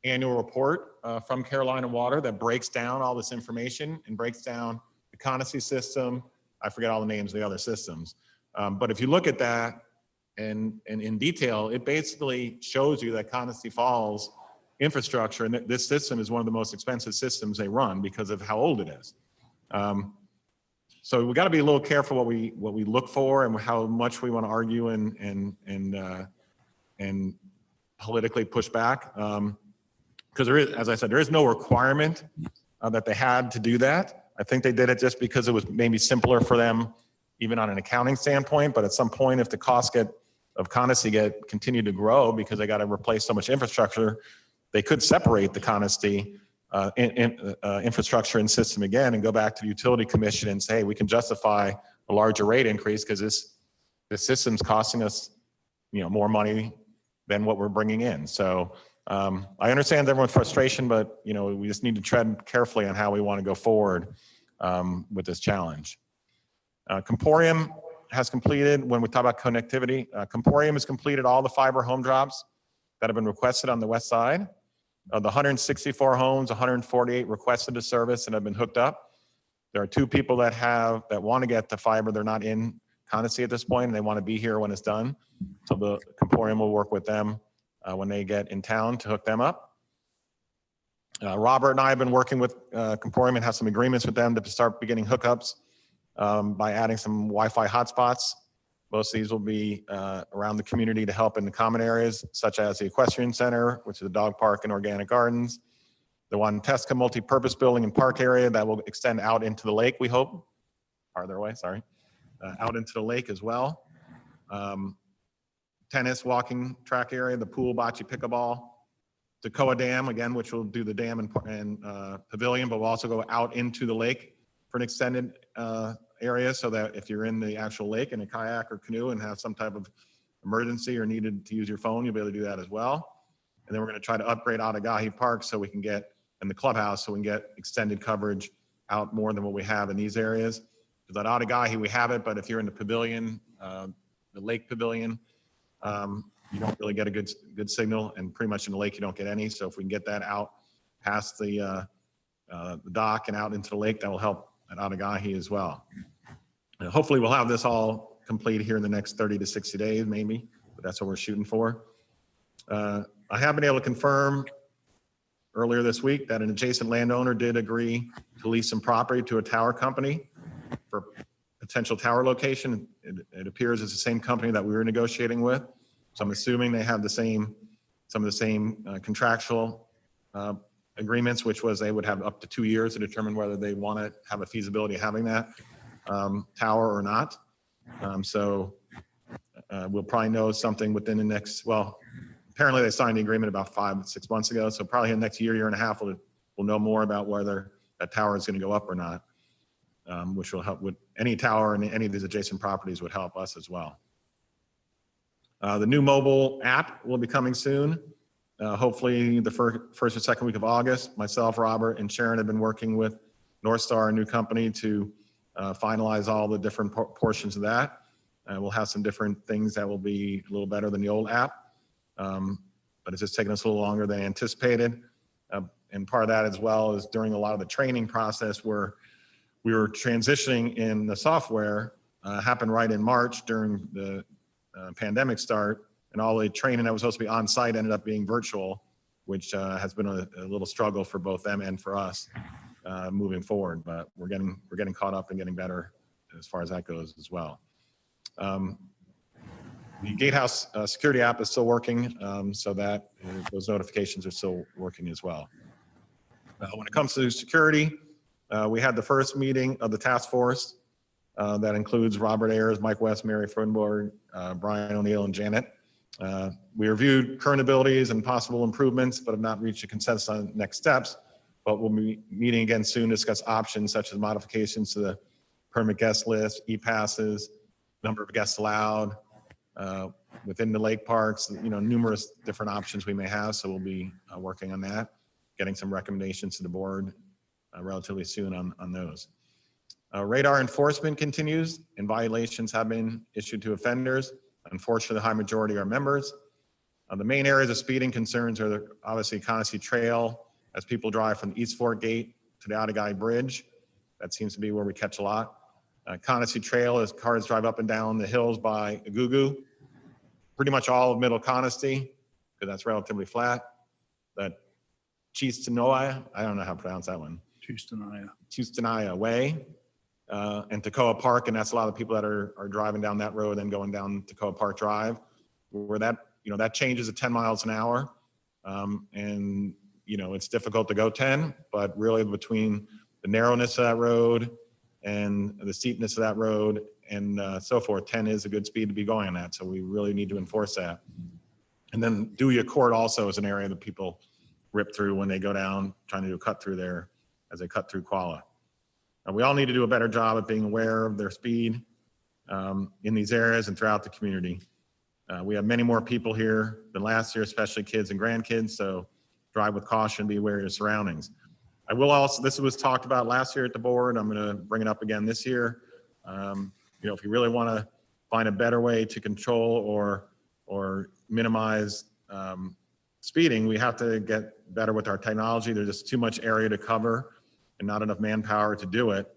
annual report from Carolina Water that breaks down all this information and breaks down the Connestee system. I forget all the names of the other systems. But if you look at that and in detail, it basically shows you that Connestee Falls infrastructure, and this system is one of the most expensive systems they run because of how old it is. So we got to be a little careful what we look for and how much we want to argue and politically push back. Because there is, as I said, there is no requirement that they had to do that. I think they did it just because it was maybe simpler for them, even on an accounting standpoint, but at some point, if the costs of Connestee continue to grow because they got to replace so much infrastructure, they could separate the Connestee infrastructure and system again and go back to the utility commission and say, hey, we can justify a larger rate increase because this system's costing us, more money than what we're bringing in. So I understand everyone's frustration, but we just need to tread carefully on how we want to go forward with this challenge. Comporium has completed, when we talk about connectivity, Comporium has completed all the fiber home drops that have been requested on the west side. Of the 164 homes, 148 requested a service and have been hooked up. There are 2 people that want to get the fiber. They're not in Connestee at this point, and they want to be here when it's done. So the Comporium will work with them when they get in town to hook them up. Robert and I have been working with Comporium and have some agreements with them to start beginning hookups by adding some Wi-Fi hotspots. Most of these will be around the community to help in the common areas, such as the Equestrian Center, which is a dog park and organic gardens. The Wanteska multi-purpose building and park area that will extend out into the lake, we hope. Farther away, sorry. Out into the lake as well. Tennis, walking track area, the pool, bocce, pickleball. Toccoa Dam, again, which will do the dam and pavilion, but we'll also go out into the lake for an extended area so that if you're in the actual lake in a kayak or canoe and have some type of emergency or needed to use your phone, you'll be able to do that as well. And then we're going to try to upgrade Atagahi Park so we can get in the clubhouse so we can get extended coverage out more than what we have in these areas. Because at Atagahi we have it, but if you're in the pavilion, the lake pavilion, you don't really get a good signal, and pretty much in the lake you don't get any. So if we can get that out past the dock and out into the lake, that will help at Atagahi as well. Hopefully we'll have this all complete here in the next 30 to 60 days, maybe, but that's what we're shooting for. I have been able to confirm earlier this week that an adjacent landowner did agree to lease some property to a tower company for potential tower location. It appears it's the same company that we were negotiating with. So I'm assuming they have some of the same contractual agreements, which was they would have up to 2 years to determine whether they want to have a feasibility of having that tower or not. So we'll probably know something within the next, well, apparently they signed the agreement about 5 to 6 months ago. So probably in the next year and a half, we'll know more about whether that tower is going to go up or not, which will help with any tower and any of these adjacent properties would help us as well. The new mobile app will be coming soon. Hopefully the first or second week of August. Myself, Robert, and Sharon have been working with North Star, a new company, to finalize all the different portions of that. We'll have some different things that will be a little better than the old app, but it's just taking us a little longer than anticipated. And part of that as well is during a lot of the training process where we were transitioning in the software, happened right in March during the pandemic start, and all the training that was supposed to be on site ended up being virtual, which has been a little struggle for both them and for us moving forward. But we're getting caught up and getting better as far as that goes as well. The Gatehouse security app is still working, so that those notifications are still working as well. When it comes to security, we had the first meeting of the task force that includes Robert Ayers, Mike West, Mary Frunborg, Brian O'Neill, and Janet. We reviewed current abilities and possible improvements, but have not reached a consensus on next steps. But we'll be meeting again soon to discuss options such as modifications to the permit guest list, e-passes, number of guests allowed within the lake parks, numerous different options we may have. So we'll be working on that, getting some recommendations to the board relatively soon on those. Radar enforcement continues, and violations have been issued to offenders. Unfortunately, the high majority are members. The main areas of speeding concerns are obviously Connestee Trail, as people drive from the East Fort Gate to the Atagahi Bridge. That seems to be where we catch a lot. Connestee Trail, as cars drive up and down the hills by Agugu. Pretty much all of Middle Connestee, because that's relatively flat. That Chistanoia, I don't know how to pronounce that one. Chistanoia Way. And Toccoa Park, and that's a lot of people that are driving down that road and going down Toccoa Park Drive, where that changes at 10 miles an hour. And it's difficult to go 10, but really between the narrowness of that road and the steepness of that road and so forth, 10 is a good speed to be going on that. So we really need to enforce that. And then Dewey Court also is an area that people rip through when they go down, trying to do a cut through there as they cut through Qualla. We all need to do a better job of being aware of their speed in these areas and throughout the community. We have many more people here than last year, especially kids and grandkids. So drive with caution, be aware of your surroundings. I will also, this was talked about last year at the board. I'm going to bring it up again this year. If you really want to find a better way to control or minimize speeding, we have to get better with our technology. There's just too much area to cover and not enough manpower to do it.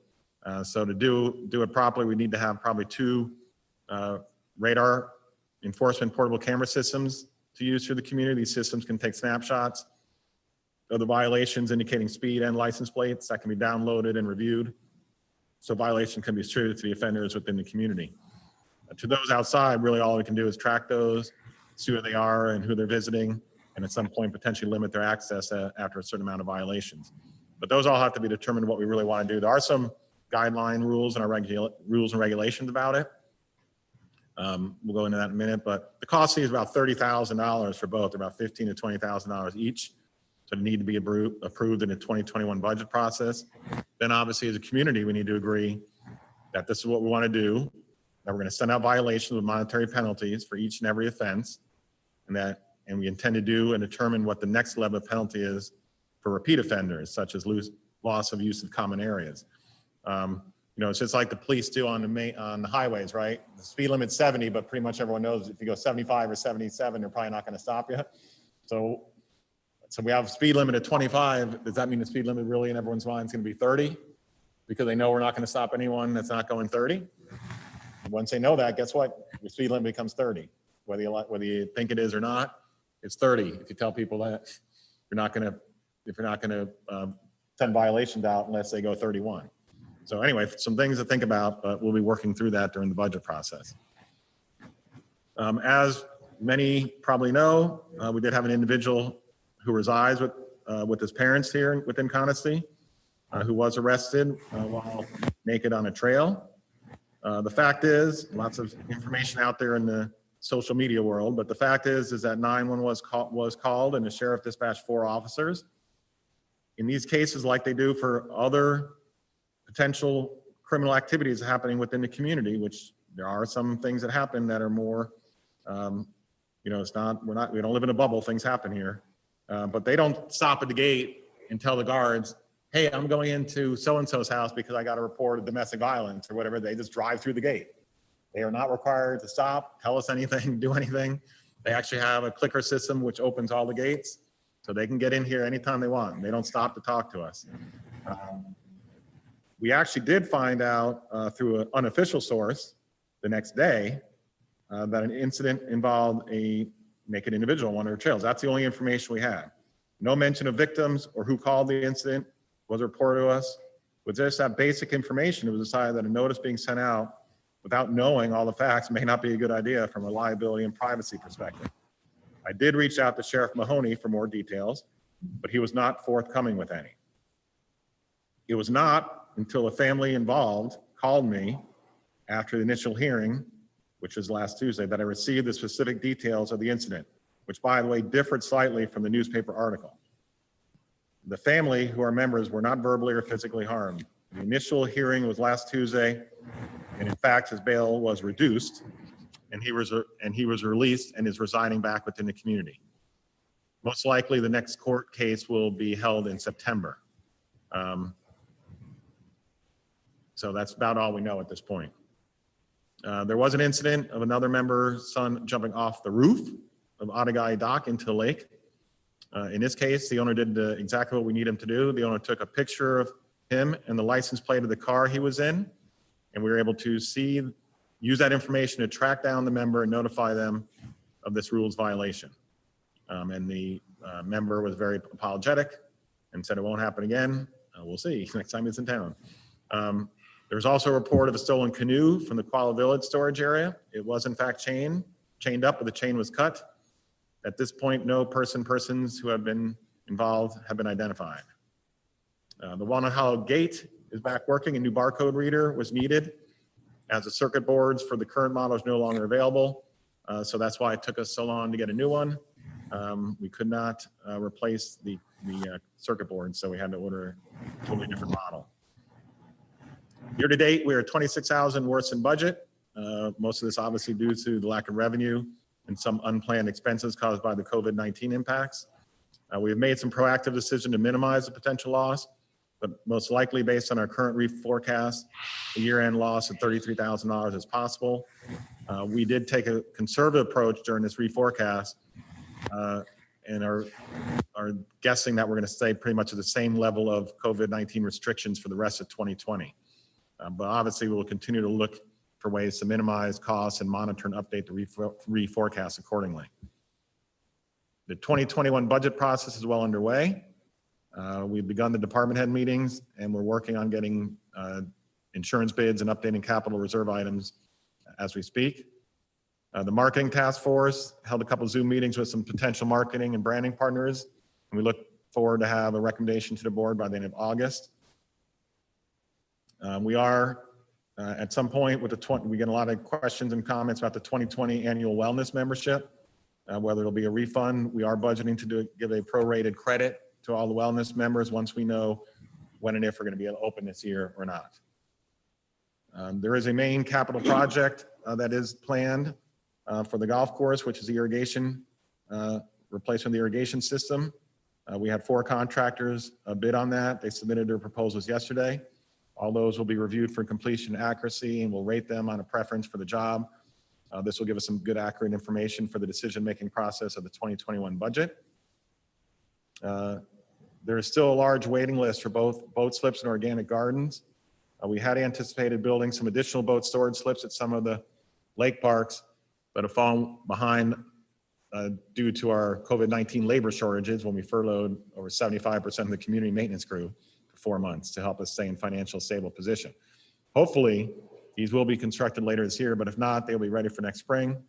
So to do it properly, we need to have probably 2 radar enforcement portable camera systems to use through the community. These systems can take snapshots of the violations indicating speed and license plates that can be downloaded and reviewed. So violation can be distributed to the offenders within the community. To those outside, really all we can do is track those, see where they are and who they're visiting, and at some point potentially limit their access after a certain amount of violations. But those all have to be determined what we really want to do. There are some guideline rules and our rules and regulations about it. We'll go into that in a minute, but the cost is about $30,000 for both, about $15,000 to $20,000 each. So they need to be approved in the 2021 budget process. Then obviously as a community, we need to agree that this is what we want to do, that we're going to send out violations with monetary penalties for each and every offense, and we intend to do and determine what the next level of penalty is for repeat offenders, such as loss of use of common areas. It's just like the police do on the highways, right? The speed limit's 70, but pretty much everyone knows if you go 75 or 77, they're probably not going to stop you. So we have a speed limit at 25. Does that mean the speed limit really in everyone's mind is going to be 30? Because they know we're not going to stop anyone that's not going 30? Once they know that, guess what? Your speed limit becomes 30. Whether you think it is or not, it's 30. If you tell people that you're not going to send violations out unless they go 31. So anyway, some things to think about, but we'll be working through that during the budget process. As many probably know, we did have an individual who resides with his parents here within Connestee, who was arrested while naked on a trail. The fact is, lots of information out there in the social media world, but the fact is that 911 was called and the sheriff dispatched 4 officers. In these cases, like they do for other potential criminal activities happening within the community, which there are some things that happen that are more, we don't live in a bubble, things happen here. But they don't stop at the gate and tell the guards, hey, I'm going into so-and-so's house because I got a report of domestic violence or whatever. They just drive through the gate. They are not required to stop, tell us anything, do anything. They actually have a clicker system which opens all the gates so they can get in here anytime they want. They don't stop to talk to us. We actually did find out through an unofficial source the next day that an incident involved a naked individual on one of their trails. That's the only information we had. No mention of victims or who called the incident was reported to us. With just that basic information, it was decided that a notice being sent out without knowing all the facts may not be a good idea from a liability and privacy perspective. I did reach out to Sheriff Mahoney for more details, but he was not forthcoming with any. It was not until a family involved called me after the initial hearing, which was last Tuesday, that I received the specific details of the incident, which by the way differed slightly from the newspaper article. The family, who are members, were not verbally or physically harmed. The initial hearing was last Tuesday, and in fact, his bail was reduced, and he was released and is residing back within the community. Most likely, the next court case will be held in September. So that's about all we know at this point. There was an incident of another member's son jumping off the roof of Otagai Dock into the lake. In this case, the owner did exactly what we need him to do. The owner took a picture of him and the license plate of the car he was in, and we were able to use that information to track down the member and notify them of this rules violation. And the member was very apologetic and said it won't happen again. We'll see next time he's in town. There was also a report of a stolen canoe from the Qualla Village storage area. It was in fact chained up, but the chain was cut. At this point, no persons who have been involved have been identified. The Walnut Hollow gate is back working. A new barcode reader was needed as the circuit boards for the current model is no longer available. So that's why it took us so long to get a new one. We could not replace the circuit board, so we had to order a totally different model. Year to date, we are 26,000 worse than budget. Most of this obviously due to the lack of revenue and some unplanned expenses caused by the COVID-19 impacts. We have made some proactive decision to minimize the potential loss, but most likely based on our current reforecast, the year-end loss of $33,000 is possible. We did take a conservative approach during this reforecast and are guessing that we're going to stay pretty much at the same level of COVID-19 restrictions for the rest of 2020. But obviously, we will continue to look for ways to minimize costs and monitor and update the reforecast accordingly. The 2021 budget process is well underway. We've begun the department head meetings, and we're working on getting insurance bids and updating capital reserve items as we speak. The marketing task force held a couple of Zoom meetings with some potential marketing and branding partners, and we look forward to have a recommendation to the board by the end of August. We are at some point with we get a lot of questions and comments about the 2020 annual wellness membership, whether it'll be a refund. We are budgeting to give a prorated credit to all the wellness members once we know when and if we're going to be open this year or not. There is a main capital project that is planned for the golf course, which is the irrigation, replacement of the irrigation system. We had 4 contractors bid on that. They submitted their proposals yesterday. All those will be reviewed for completion accuracy, and we'll rate them on a preference for the job. This will give us some good, accurate information for the decision-making process of the 2021 budget. There is still a large waiting list for both boat slips and organic gardens. We had anticipated building some additional boat storage slips at some of the lake parks, but have fallen behind due to our COVID-19 labor shortages when we furloughed over 75% of the community maintenance crew for 4 months to help us stay in financial stable position. Hopefully, these will be constructed later this year, but if not, they'll be ready for next spring.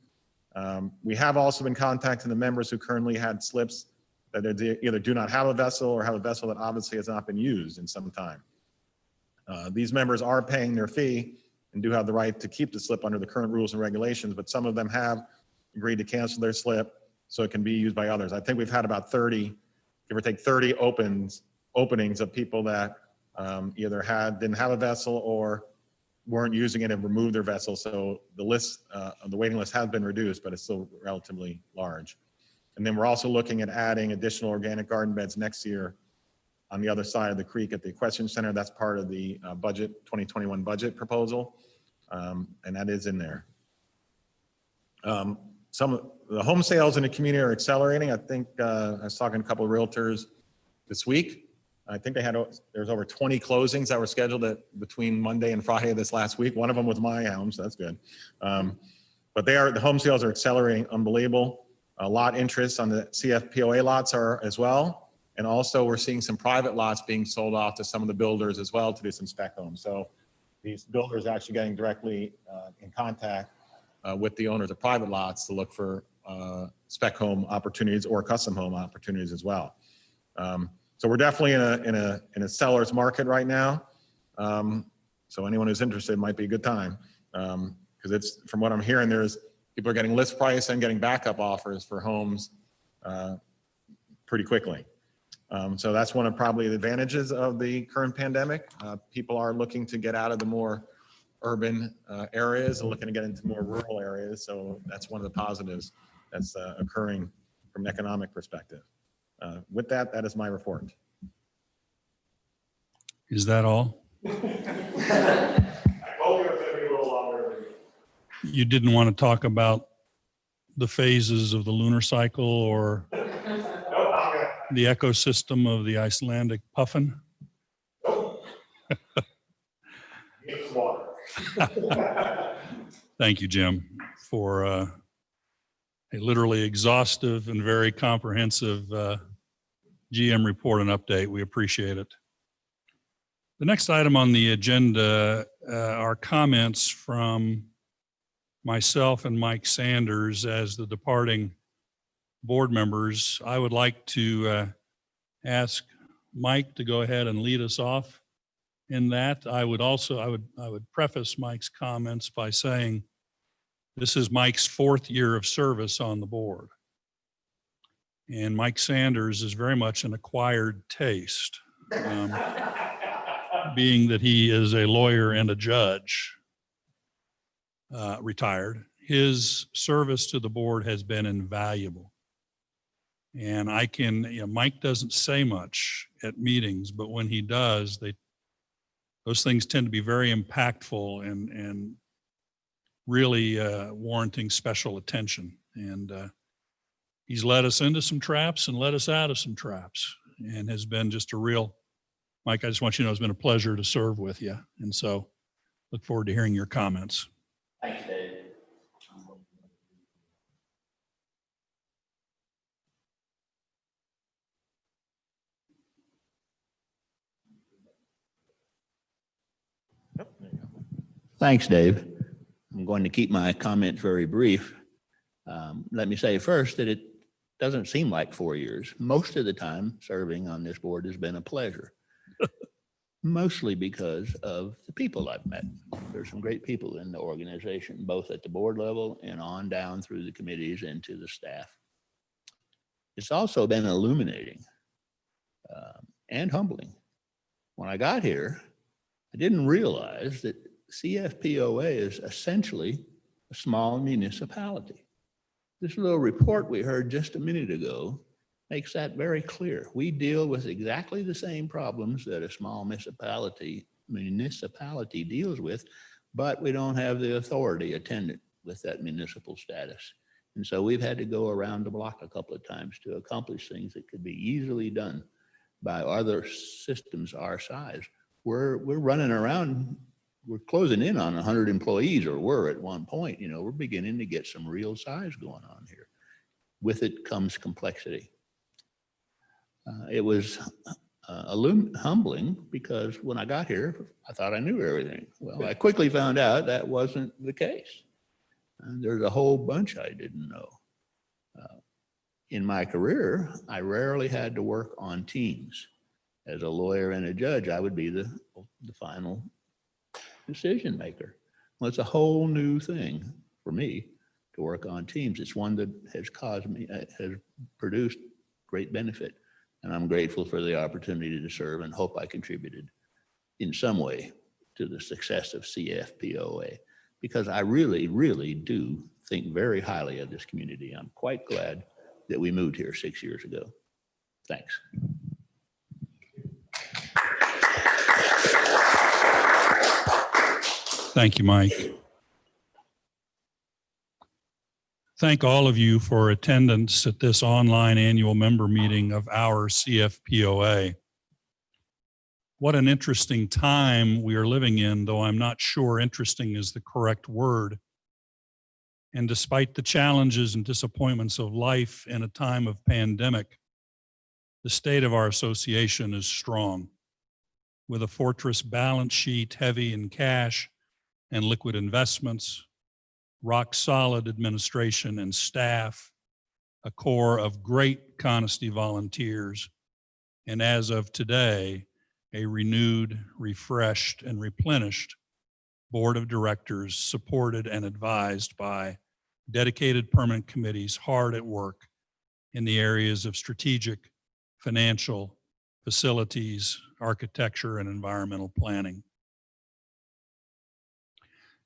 We have also been contacting the members who currently had slips that either do not have a vessel or have a vessel that obviously has not been used in some time. These members are paying their fee and do have the right to keep the slip under the current rules and regulations, but some of them have agreed to cancel their slip so it can be used by others. I think we've had about 30, give or take 30 openings of people that either didn't have a vessel or weren't using it and removed their vessel. So the list, the waiting list has been reduced, but it's still relatively large. And then we're also looking at adding additional organic garden beds next year on the other side of the creek at the Equestrian Center. That's part of the 2021 budget proposal, and that is in there. Some of the home sales in the community are accelerating. I think I was talking to a couple of realtors this week. I think there's over 20 closings that were scheduled between Monday and Friday of this last week. One of them was my home, so that's good. But the home sales are accelerating, unbelievable. A lot interest on the CFPOA lots are as well. And also we're seeing some private lots being sold off to some of the builders as well to do some spec homes. So these builders are actually getting directly in contact with the owners of private lots to look for spec home opportunities or custom home opportunities as well. So we're definitely in a seller's market right now. So anyone who's interested might be a good time because it's, from what I'm hearing, people are getting list price and getting backup offers for homes pretty quickly. So that's one of probably the advantages of the current pandemic. People are looking to get out of the more urban areas and looking to get into more rural areas. So that's one of the positives that's occurring from an economic perspective. With that, that is my report. Is that all? I told you it's going to be a little longer. You didn't want to talk about the phases of the lunar cycle or the ecosystem of the Icelandic puffin? Need some water. Thank you, Jim, for a literally exhaustive and very comprehensive GM report and update. We appreciate it. The next item on the agenda are comments from myself and Mike Sanders as the departing board members. I would like to ask Mike to go ahead and lead us off In that, I would preface Mike's comments by saying this is Mike's 4th year of service on the board. And Mike Sanders is very much an acquired taste, being that he is a lawyer and a judge, retired. His service to the board has been invaluable. And Mike doesn't say much at meetings, but when he does, those things tend to be very impactful and really warranting special attention. And he's led us into some traps and let us out of some traps, and has been just a real, Mike, I just want you to know it's been a pleasure to serve with you. And so look forward to hearing your comments. Thanks, Dave. Yep, there you go. Thanks, Dave. I'm going to keep my comments very brief. Let me say first that it doesn't seem like 4 years. Most of the time serving on this board has been a pleasure, mostly because of the people I've met. There's some great people in the organization, both at the board level and on down through the committees and to the staff. It's also been illuminating and humbling. When I got here, I didn't realize that CFPOA is essentially a small municipality. This little report we heard just a minute ago makes that very clear. We deal with exactly the same problems that a small municipality deals with, but we don't have the authority attendant with that municipal status. And so we've had to go around the block a couple of times to accomplish things that could be easily done by other systems our size. We're running around, we're closing in on 100 employees, or were at one point. We're beginning to get some real size going on here. With it comes complexity. It was humbling because when I got here, I thought I knew everything. Well, I quickly found out that wasn't the case. And there's a whole bunch I didn't know. In my career, I rarely had to work on teams. As a lawyer and a judge, I would be the final decision maker. Well, it's a whole new thing for me to work on teams. It's one that has produced great benefit. And I'm grateful for the opportunity to serve and hope I contributed in some way to the success of CFPOA, because I really, really do think very highly of this community. I'm quite glad that we moved here 6 years ago. Thanks. Thank you, Mike. Thank all of you for attendance at this online annual member meeting of our CFPOA. What an interesting time we are living in, though I'm not sure interesting is the correct word. And despite the challenges and disappointments of life in a time of pandemic, the state of our association is strong, with a fortress balance sheet heavy in cash and liquid investments, rock solid administration and staff, a core of great Connestee volunteers, and as of today, a renewed, refreshed, and replenished board of directors supported and advised by dedicated permanent committees hard at work in the areas of strategic, financial, facilities, architecture, and environmental planning.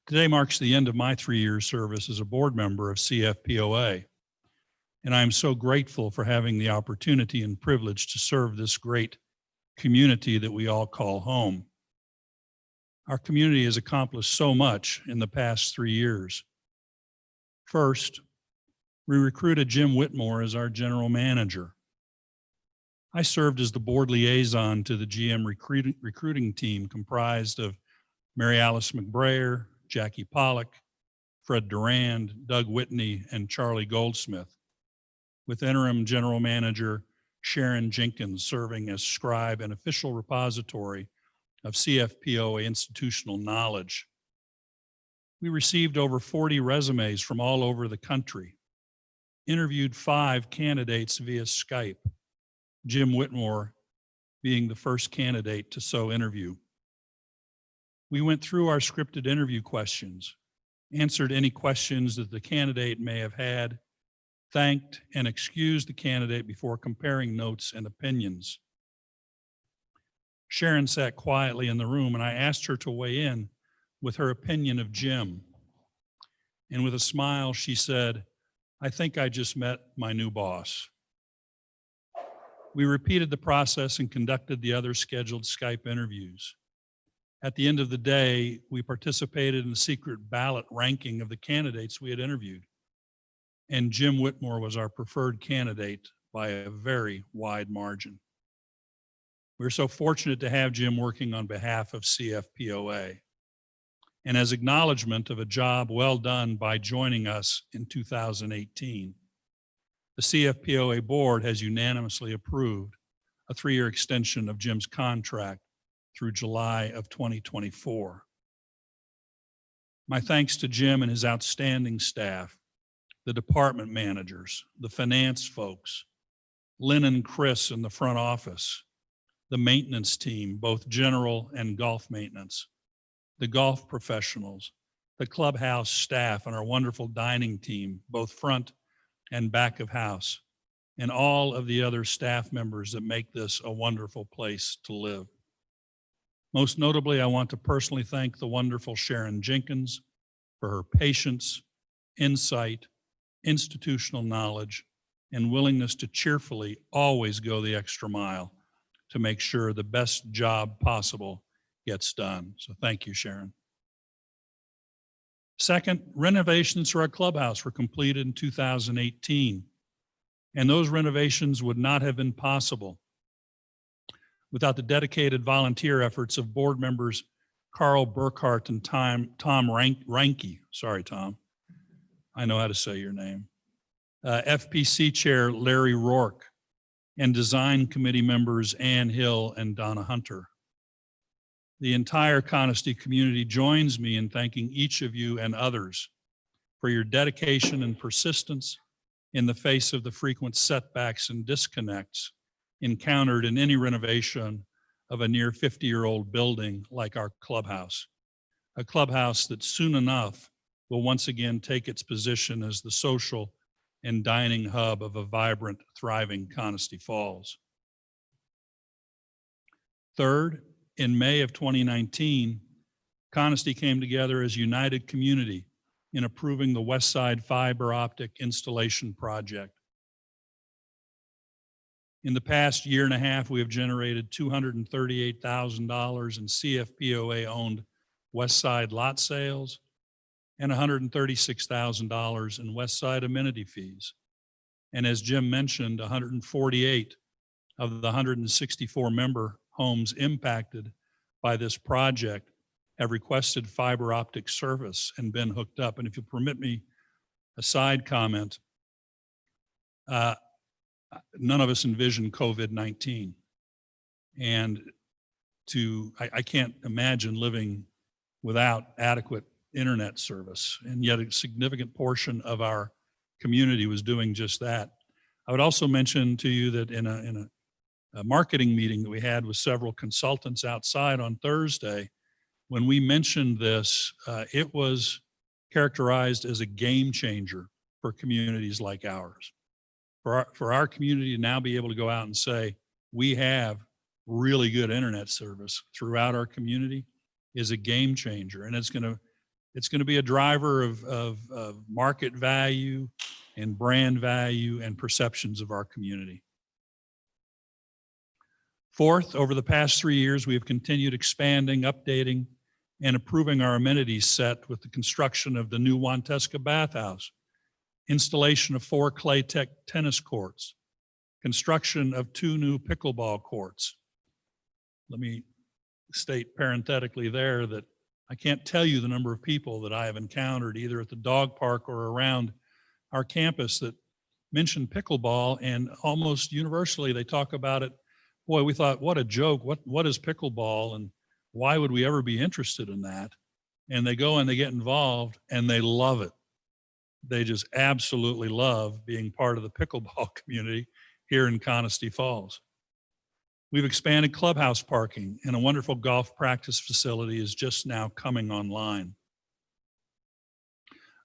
Today marks the end of my 3-year service as a board member of CFPOA, and I am so grateful for having the opportunity and privilege to serve this great community that we all call home. Our community has accomplished so much in the past 3 years. First, we recruited Jim Whitmore as our general manager. I served as the board liaison to the GM recruiting team comprised of Mary Alice McBrayer, Jackie Pollock, Fred Durand, Doug Whitney, and Charlie Goldsmith, with interim general manager Sharon Jenkins serving as scribe and official repository of CFPOA institutional knowledge. We received over 40 resumes from all over the country, interviewed 5 candidates via Skype, Jim Whitmore being the first candidate to so interview. We went through our scripted interview questions, answered any questions that the candidate may have had, thanked and excused the candidate before comparing notes and opinions. Sharon sat quietly in the room, and I asked her to weigh in with her opinion of Jim. And with a smile, she said, "I think I just met my new boss." We repeated the process and conducted the other scheduled Skype interviews. At the end of the day, we participated in the secret ballot ranking of the candidates we had interviewed. And Jim Whitmore was our preferred candidate by a very wide margin. We're so fortunate to have Jim working on behalf of CFPOA. And as acknowledgement of a job well done by joining us in 2018, the CFPOA board has unanimously approved a 3-year extension of Jim's contract through July of 2024. My thanks to Jim and his outstanding staff, the department managers, the finance folks, Lynn and Chris in the front office, the maintenance team, both general and golf maintenance, the golf professionals, the clubhouse staff, and our wonderful dining team, both front and back of house, and all of the other staff members that make this a wonderful place to live. Most notably, I want to personally thank the wonderful Sharon Jenkins for her patience, insight, institutional knowledge, and willingness to cheerfully always go the extra mile to make sure the best job possible gets done. So thank you, Sharon. Second, renovations to our clubhouse were completed in 2018, and those renovations would not have been possible without the dedicated volunteer efforts of board members Carl Burkhart and Tom Ranke. Sorry, Tom. I know how to say your name. FPC Chair Larry Rourke, and design committee members Ann Hill and Donna Hunter. The entire Connestee community joins me in thanking each of you and others for your dedication and persistence in the face of the frequent setbacks and disconnects encountered in any renovation of a near 50-year-old building like our clubhouse, a clubhouse that soon enough will once again take its position as the social and dining hub of a vibrant, thriving Connestee Falls. Third, in May of 2019, Connestee came together as a united community in approving the West Side fiber optic installation project. In the past year and a half, we have generated $238,000 in CFPOA-owned West Side lot sales and $136,000 in West Side amenity fees. And as Jim mentioned, 148 of the 164 member homes impacted by this project have requested fiber optic service and been hooked up. And if you'll permit me a side comment, none of us envisioned COVID-19. And I can't imagine living without adequate internet service, and yet a significant portion of our community was doing just that. I would also mention to you that in a marketing meeting that we had with several consultants outside on Thursday, when we mentioned this, it was characterized as a game changer for communities like ours. For our community to now be able to go out and say, we have really good internet service throughout our community is a game changer. And it's going to be a driver of market value and brand value and perceptions of our community. Fourth, over the past 3 years, we have continued expanding, updating, and improving our amenities set with the construction of the new Wanteska bathhouse, installation of 4 clay tech tennis courts, construction of 2 new pickleball courts. Let me state parenthetically there that I can't tell you the number of people that I have encountered either at the dog park or around our campus that mention pickleball, and almost universally they talk about it. Boy, we thought, what a joke. What is pickleball, and why would we ever be interested in that? And they go and they get involved and they love it. They just absolutely love being part of the pickleball community here in Connestee Falls. We've expanded clubhouse parking, and a wonderful golf practice facility is just now coming online.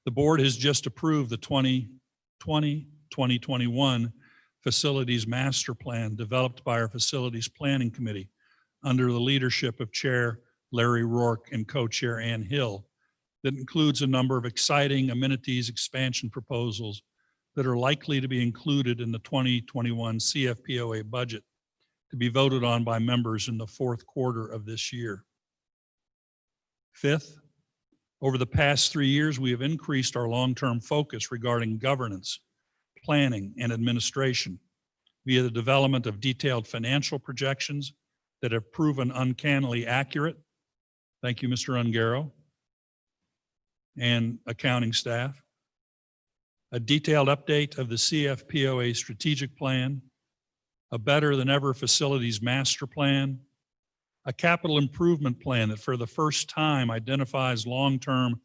The board has just approved the 2020-2021 Facilities Master Plan developed by our Facilities Planning Committee under the leadership of Chair Larry Rourke and Co-Chair Ann Hill, that includes a number of exciting amenities expansion proposals that are likely to be included in the 2021 CFPOA budget to be voted on by members in the fourth quarter of this year. Fifth, over the past 3 years, we have increased our long-term focus regarding governance, planning, and administration via the development of detailed financial projections that have proven uncannily accurate. Thank you, Mr. Ungaro and accounting staff. A detailed update of the CFPOA strategic plan, a better than ever facilities master plan, a capital improvement plan that for the first time identifies long-term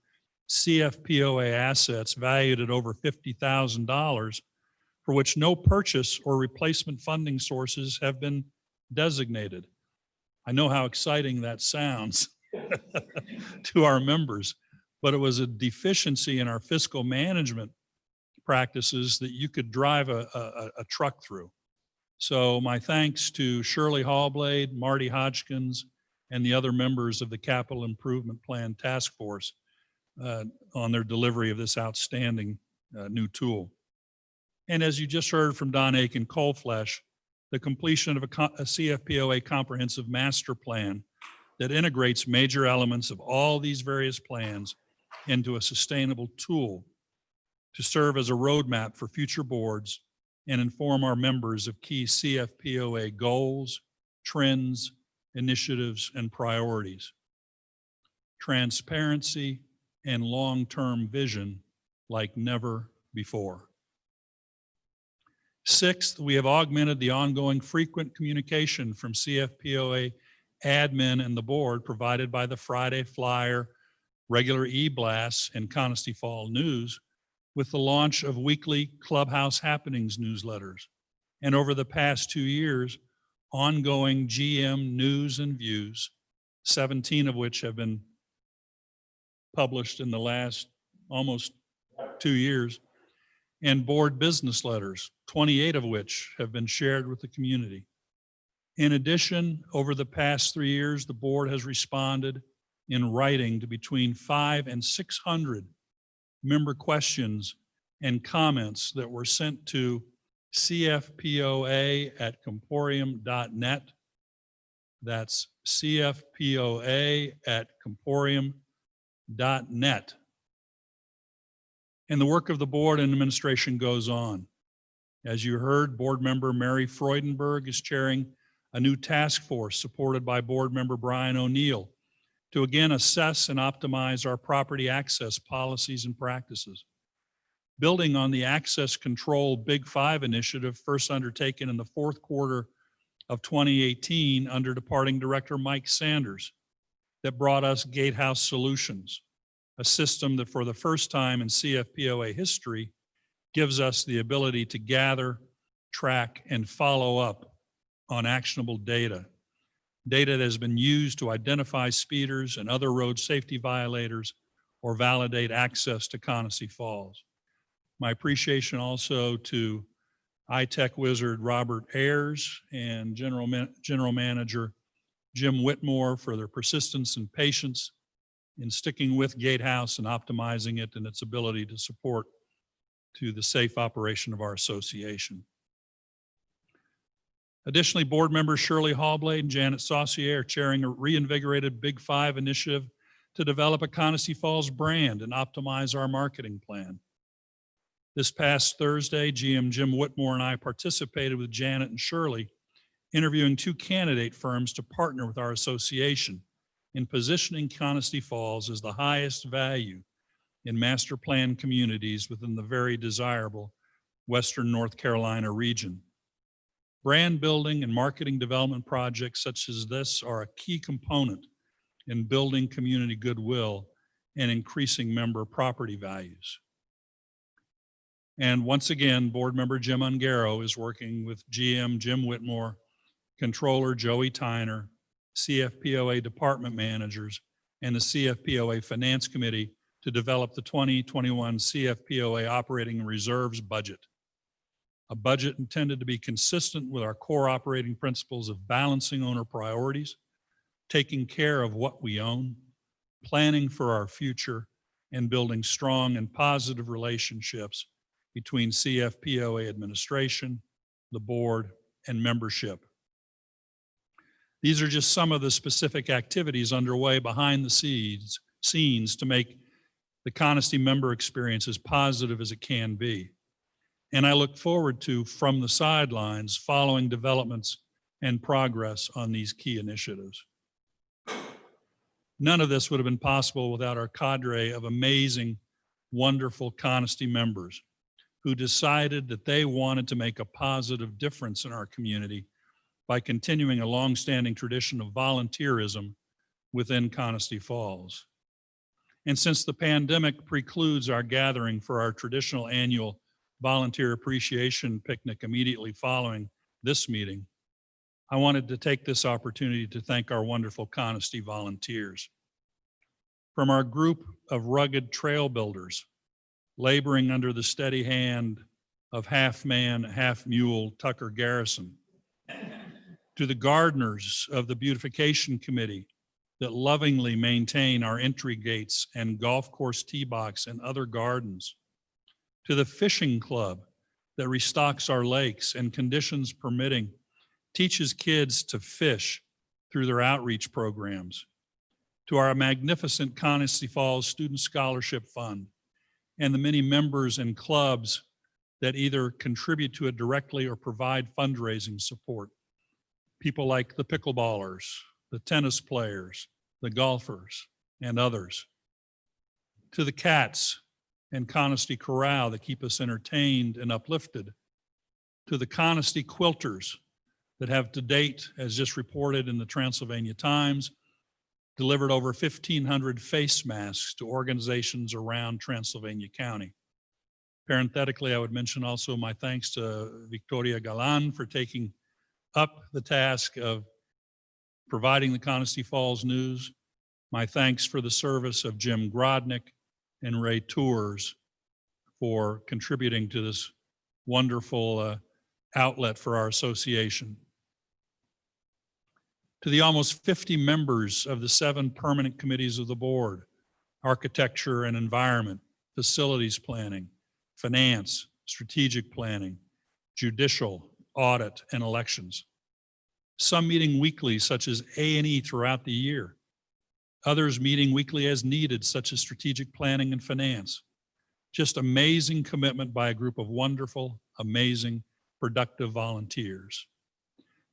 CFPOA assets valued at over $50,000 for which no purchase or replacement funding sources have been designated. I know how exciting that sounds to our members, but it was a deficiency in our fiscal management practices that you could drive a truck through. So my thanks to Shirley Hallblade, Marty Hodgkins, and the other members of the Capital Improvement Plan Task Force on their delivery of this outstanding new tool. And as you just heard from Don Aiken Coleflesh, the completion of a CFPOA comprehensive master plan that integrates major elements of all these various plans into a sustainable tool to serve as a roadmap for future boards and inform our members of key CFPOA goals, trends, initiatives, and priorities. Transparency and long-term vision like never before. Sixth, we have augmented the ongoing frequent communication from CFPOA admin and the board provided by the Friday Flyer, regular e-blasts, and Connestee Fall News with the launch of weekly Clubhouse Happenings newsletters. And over the past 2 years, ongoing GM news and views, 17 of which have been published in the last almost 2 years, and board business letters, 28 of which have been shared with the community. In addition, over the past 3 years, the board has responded in writing to between 500 and 600 member questions and comments that were sent to cfpoa@comporium.net. That's cfpoa@comporium.net. And the work of the board and administration goes on. As you heard, board member Mary Freudenberg is chairing a new task force supported by board member Bryan O'Neill to again assess and optimize our property access policies and practices. Building on the access control Big Five initiative first undertaken in the fourth quarter of 2018 under departing director Mike Sanders that brought us Gatehouse Solutions, a system that for the first time in CFPOA history gives us the ability to gather, track, and follow up on actionable data that has been used to identify speeders and other road safety violators or validate access to Connestee Falls. My appreciation also to iTech wizard Robert Ayers and General Manager Jim Whitmore for their persistence and patience in sticking with Gatehouse and optimizing it and its ability to support to the safe operation of our association. Additionally, board members Shirley Hallblade and Janet Saucier are chairing a reinvigorated Big Five initiative to develop a Connestee Falls brand and optimize our marketing plan. This past Thursday, GM Jim Whitmore and I participated with Janet and Shirley, interviewing 2 candidate firms to partner with our association in positioning Connestee Falls as the highest value in master plan communities within the very desirable Western North Carolina region. Brand building and marketing development projects such as this are a key component in building community goodwill and increasing member property values. And once again, board member Jim Ungaro is working with GM Jim Whitmore, Controller Joey Tyner, CFPOA department managers, and the CFPOA Finance Committee to develop the 2021 CFPOA operating reserves budget. A budget intended to be consistent with our core operating principles of balancing owner priorities, taking care of what we own, planning for our future, and building strong and positive relationships between CFPOA administration, the board, and membership. These are just some of the specific activities underway behind the scenes to make the Connestee member experience as positive as it can be. And I look forward to, from the sidelines, following developments and progress on these key initiatives. None of this would have been possible without our cadre of amazing, wonderful Connestee members who decided that they wanted to make a positive difference in our community by continuing a longstanding tradition of volunteerism within Connestee Falls. And since the pandemic precludes our gathering for our traditional annual volunteer appreciation picnic immediately following this meeting, I wanted to take this opportunity to thank our wonderful Connestee volunteers. From our group of rugged trail builders, laboring under the steady hand of half-man, half-mule Tucker Garrison, to the gardeners of the beautification committee that lovingly maintain our entry gates and golf course tee box and other gardens, to the fishing club that restocks our lakes and, conditions permitting, teaches kids to fish through their outreach programs, to our magnificent Connestee Falls Student Scholarship Fund and the many members and clubs that either contribute to it directly or provide fundraising support. People like the pickleballers, the tennis players, the golfers, and others. To the cats and Connestee Corral that keep us entertained and uplifted. To the Connestee quilters that have to date, as just reported in the Transylvania Times, delivered over 1,500 face masks to organizations around Transylvania County. Parenthetically, I would mention also my thanks to Victoria Galan for taking up the task of providing the Connestee Falls News. My thanks for the service of Jim Grodnick and Ray Tours for contributing to this wonderful outlet for our association. To the almost 50 members of the 7 permanent committees of the board, architecture and environment, facilities planning, finance, strategic planning, judicial, audit, and elections. Some meeting weekly, such as A&E throughout the year. Others meeting weekly as needed, such as strategic planning and finance. Just amazing commitment by a group of wonderful, amazing, productive volunteers.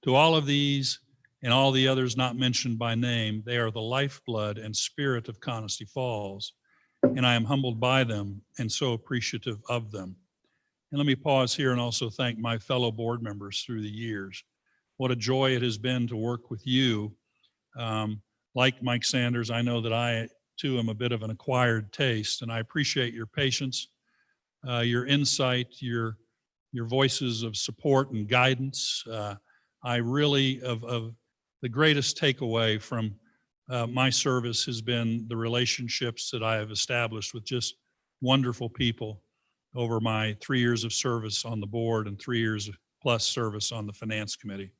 To all of these and all the others not mentioned by name, they are the lifeblood and spirit of Connestee Falls, and I am humbled by them and so appreciative of them. And let me pause here and also thank my fellow board members through the years. What a joy it has been to work with you. Like Mike Sanders, I know that I too am a bit of an acquired taste, and I appreciate your patience, your insight, your voices of support and guidance. I really, of the greatest takeaway from my service has been the relationships that I have established with just wonderful people over my 3 years of service on the board and 3 years plus service on the finance committee.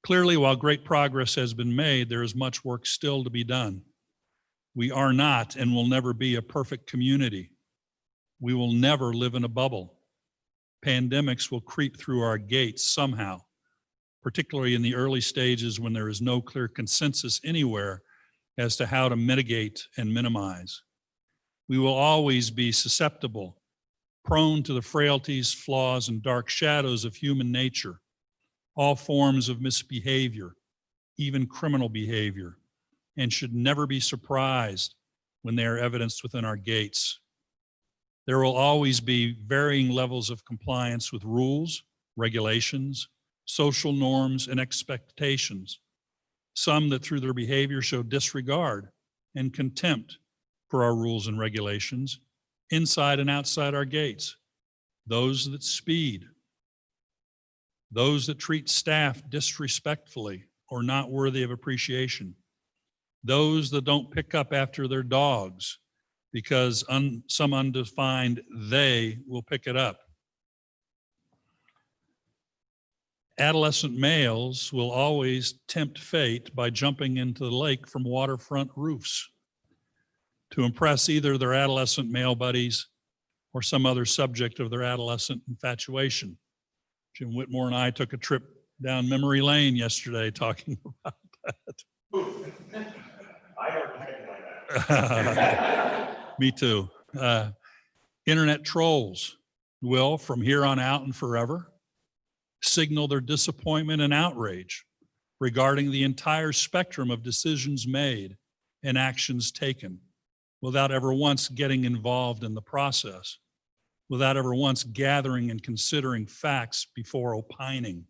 Clearly, while great progress has been made, there is much work still to be done. We are not and will never be a perfect community. We will never live in a bubble. Pandemics will creep through our gates somehow, particularly in the early stages when there is no clear consensus anywhere as to how to mitigate and minimize. We will always be susceptible, prone to the frailties, flaws, and dark shadows of human nature, all forms of misbehavior, even criminal behavior, and should never be surprised when they are evidenced within our gates. There will always be varying levels of compliance with rules, regulations, social norms, and expectations, some that through their behavior show disregard and contempt for our rules and regulations inside and outside our gates, those that speed, those that treat staff disrespectfully or not worthy of appreciation, those that don't pick up after their dogs because some undefined they will pick it up. Adolescent males will always tempt fate by jumping into the lake from waterfront roofs to impress either their adolescent male buddies or some other subject of their adolescent infatuation. Jim Whitmore and I took a trip down memory lane yesterday talking about that. Me too. Internet trolls will, from here on out and forever, signal their disappointment and outrage regarding the entire spectrum of decisions made and actions taken without ever once getting involved in the process, without ever once gathering and considering facts before opining,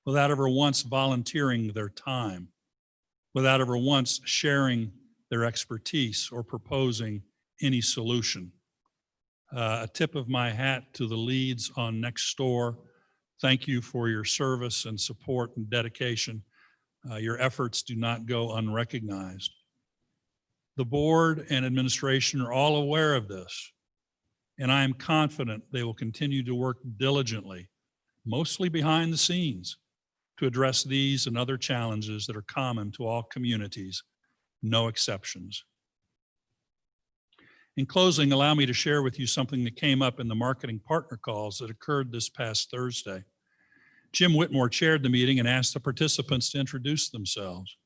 without ever once volunteering their time, without ever once sharing their expertise or proposing any solution. A tip of my hat to the leads on Nextdoor. Thank you for your service and support and dedication. Your efforts do not go unrecognized. The board and administration are all aware of this, and I am confident they will continue to work diligently, mostly behind the scenes, to address these and other challenges that are common to all communities, no exceptions. In closing, allow me to share with you something that came up in the marketing partner calls that occurred this past Thursday. Jim Whitmore chaired the meeting and asked the participants to introduce themselves.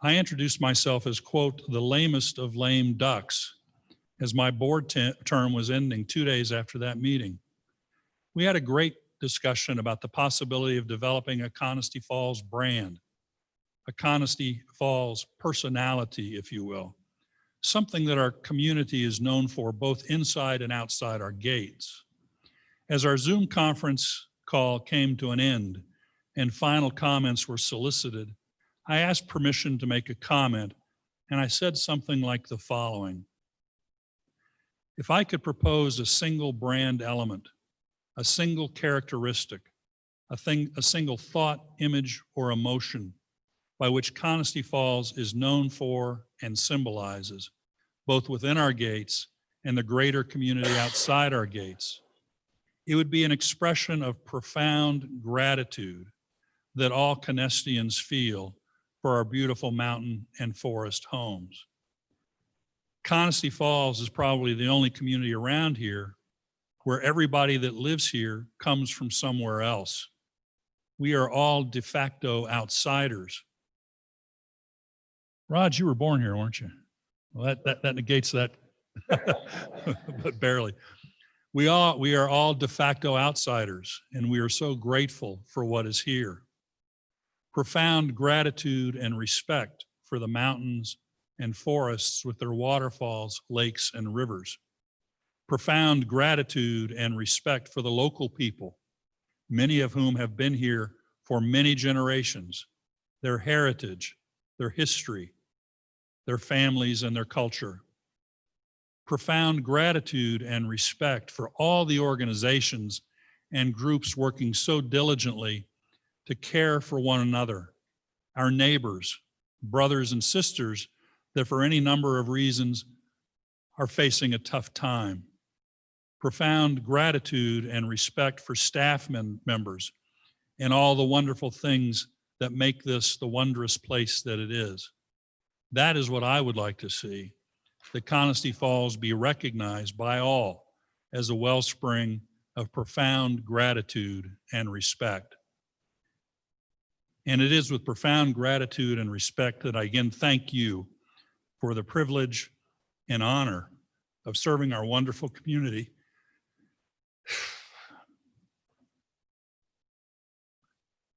I introduced myself as, quote, the lamest of lame ducks, as my board term was ending 2 days after that meeting. We had a great discussion about the possibility of developing a Connestee Falls brand, a Connestee Falls personality, if you will, something that our community is known for both inside and outside our gates. As our Zoom conference call came to an end and final comments were solicited, I asked permission to make a comment, and I said something like the following. If I could propose a single brand element, a single characteristic, a single thought, image, or emotion by which Connestee Falls is known for and symbolizes, both within our gates and the greater community outside our gates, it would be an expression of profound gratitude that all Connesteeans feel for our beautiful mountain and forest homes. Connestee Falls is probably the only community around here where everybody that lives here comes from somewhere else. We are all de facto outsiders. Rod, you were born here, weren't you? Well, that negates that, but barely. We are all de facto outsiders, and we are so grateful for what is here. Profound gratitude and respect for the mountains and forests with their waterfalls, lakes, and rivers. Profound gratitude and respect for the local people, many of whom have been here for many generations, their heritage, their history, their families, and their culture. Profound gratitude and respect for all the organizations and groups working so diligently to care for one another, our neighbors, brothers and sisters that for any number of reasons are facing a tough time. Profound gratitude and respect for staff members and all the wonderful things that make this the wondrous place that it is. That is what I would like to see, that Connestee Falls be recognized by all as a wellspring of profound gratitude and respect. And it is with profound gratitude and respect that I again thank you for the privilege and honor of serving our wonderful community.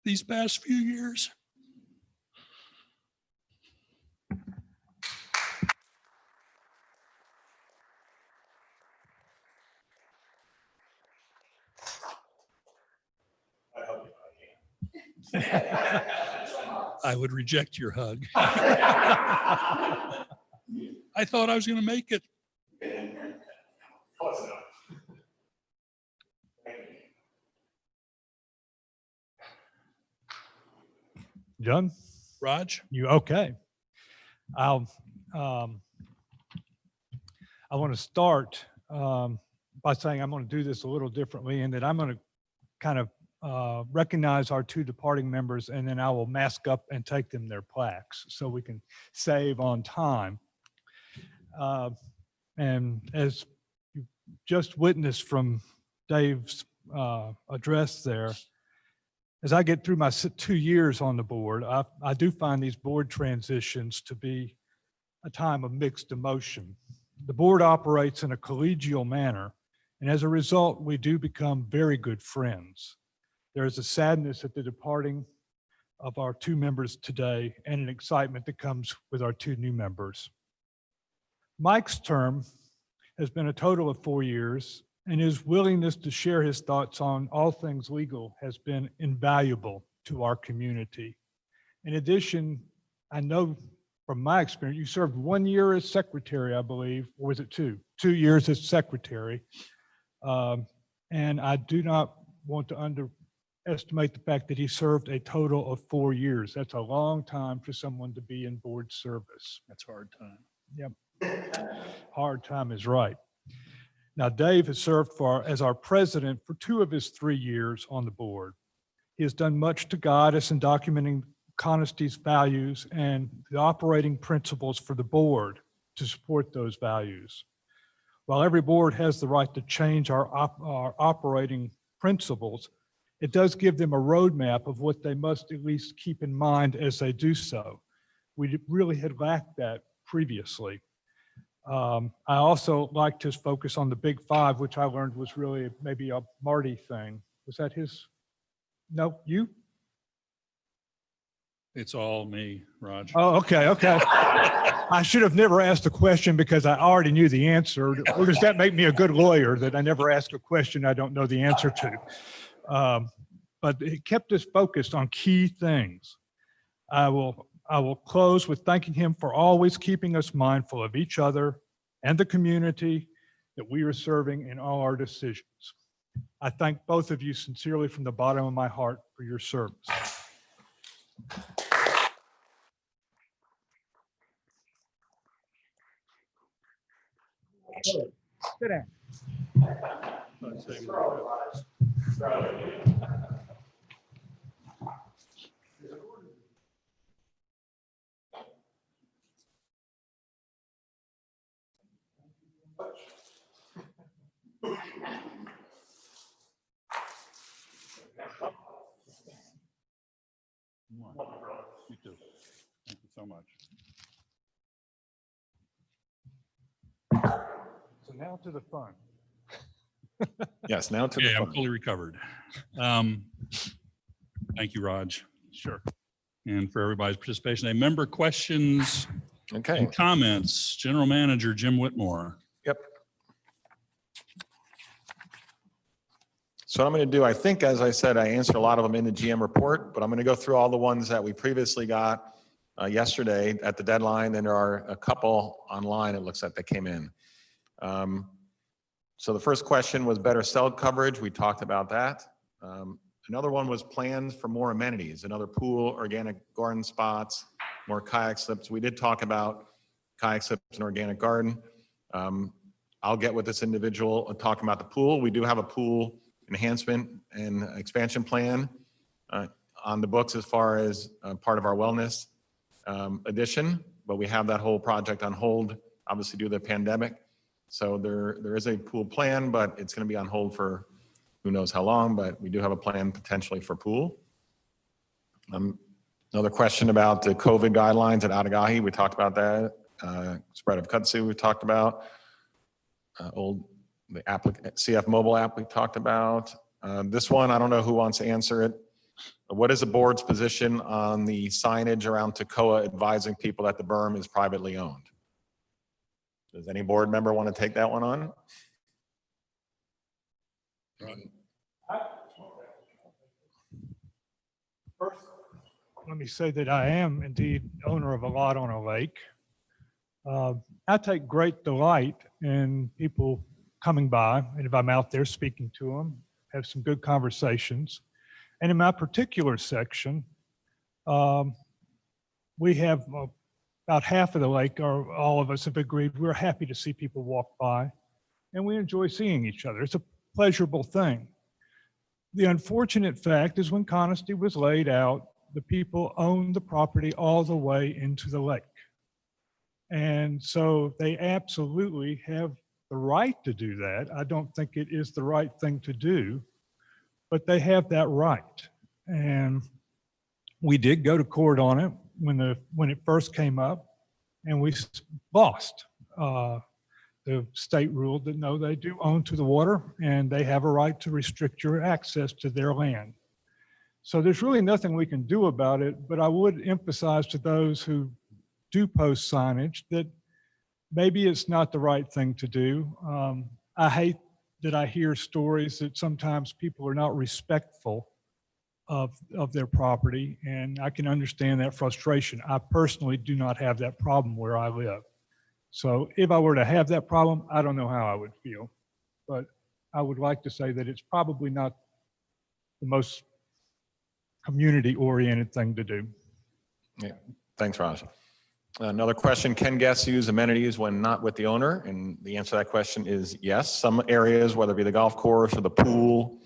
These past few years. I would reject your hug. I thought I was going to make it. Done? Raj? You okay? I'll, I want to start by saying I'm going to do this a little differently, and that I'm going to kind of recognize our two departing members, and then I will mask up and take them their plaques so we can save on time. And as you just witnessed from Dave's address there, as I get through my 2 years on the board, I do find these board transitions to be a time of mixed emotion. The board operates in a collegial manner, and as a result, we do become very good friends. There is a sadness at the departing of our two members today and an excitement that comes with our two new members. Mike's term has been a total of 4 years, and his willingness to share his thoughts on all things legal has been invaluable to our community. In addition, I know from my experience, you served 1 year as secretary, I believe, or was it 2? 2 years as secretary. And I do not want to underestimate the fact that he served a total of 4 years. That's a long time for someone to be in board service. That's a hard time. Yep. Hard time is right. Now, Dave has served as our president for 2 of his 3 years on the board. He has done much to guide us in documenting Connestee's values and the operating principles for the board to support those values. While every board has the right to change our operating principles, it does give them a roadmap of what they must at least keep in mind as they do so. We really had lacked that previously. I also liked his focus on the big 5, which I learned was really maybe a Marty thing. Was that his? No, you? It's all me, Raj. Oh, okay. I should have never asked a question because I already knew the answer. Or does that make me a good lawyer that I never ask a question I don't know the answer to? But it kept us focused on key things. I will close with thanking him for always keeping us mindful of each other and the community that we are serving in all our decisions. I thank both of you sincerely from the bottom of my heart for your service. Sit down. You too. Thank you so much. So now to the fun. Yes, now to the Yeah, I'm fun. fully recovered. Thank you, Raj. Sure. And for everybody's participation. Today. Member questions Okay, and comments. General Manager Jim Whitmore. yep. So what I'm going to do, I think, as I said, I answered a lot of them in the GM report, but I'm going to go through all the ones that we previously got yesterday at the deadline. Then there are a couple online, it looks like, that came in. So the first question was better cell coverage. We talked about that. Another one was plans for more amenities, another pool, organic garden spots, more kayak slips. We did talk about kayak slips and organic garden. I'll get with this individual and talk about the pool. We do have a pool enhancement and expansion plan on the books as far as part of our wellness addition, but we have that whole project on hold, obviously due to the pandemic. So there is a pool plan, but it's going to be on hold for who knows how long, but we do have a plan potentially for pool. Another question about the COVID guidelines at Atagahi. We talked about that. Spread of kudzu we talked about. The CF mobile app we talked about. This one, I don't know who wants to answer it. What is the board's position on the signage around Toccoa advising people that the berm is privately owned? Does any board member want to take that one on? First, let me say that I am indeed owner of a lot on a lake. I take great delight in people coming by, and if I'm out there speaking to them, have some good conversations. And in my particular section, We have about half of the lake, or all of us have agreed, we're happy to see people walk by, and we enjoy seeing each other. It's a pleasurable thing. The unfortunate fact is when Connestee was laid out, the people owned the property all the way into the lake. And so they absolutely have the right to do that. I don't think it is the right thing to do, but they have that right. And we did go to court on it when it first came up, and we lost. The state ruled that no, they do own to the water, and they have a right to restrict your access to their land. So there's really nothing we can do about it, but I would emphasize to those who do post signage that maybe it's not the right thing to do. I hate that I hear stories that sometimes people are not respectful of their property, and I can understand that frustration. I personally do not have that problem where I live. So if I were to have that problem, I don't know how I would feel, but I would like to say that it's probably not the most community-oriented thing to do. Yeah, thanks, Raj. Another question, can guests use amenities when not with the owner? And the answer to that question is yes. Some areas, whether it be the golf course or the pool,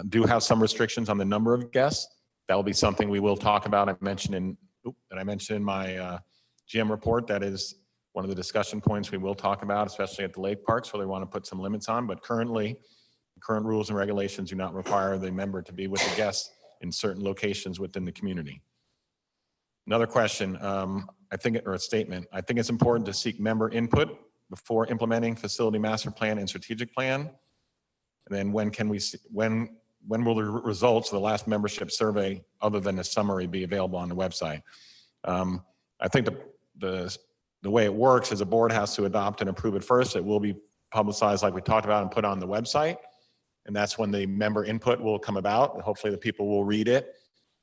do have some restrictions on the number of guests. That will be something we will talk about. I mentioned in my GM report, that is one of the discussion points we will talk about, especially at the lake parks where they want to put some limits on. But currently, current rules and regulations do not require the member to be with the guests in certain locations within the community. Another question, or a statement. I think it's important to seek member input before implementing facility master plan and strategic plan. And then when will the results of the last membership survey, other than a summary, be available on the website? I think the way it works is a board has to adopt and approve it first. It will be publicized like we talked about and put on the website. And that's when the member input will come about. Hopefully the people will read it,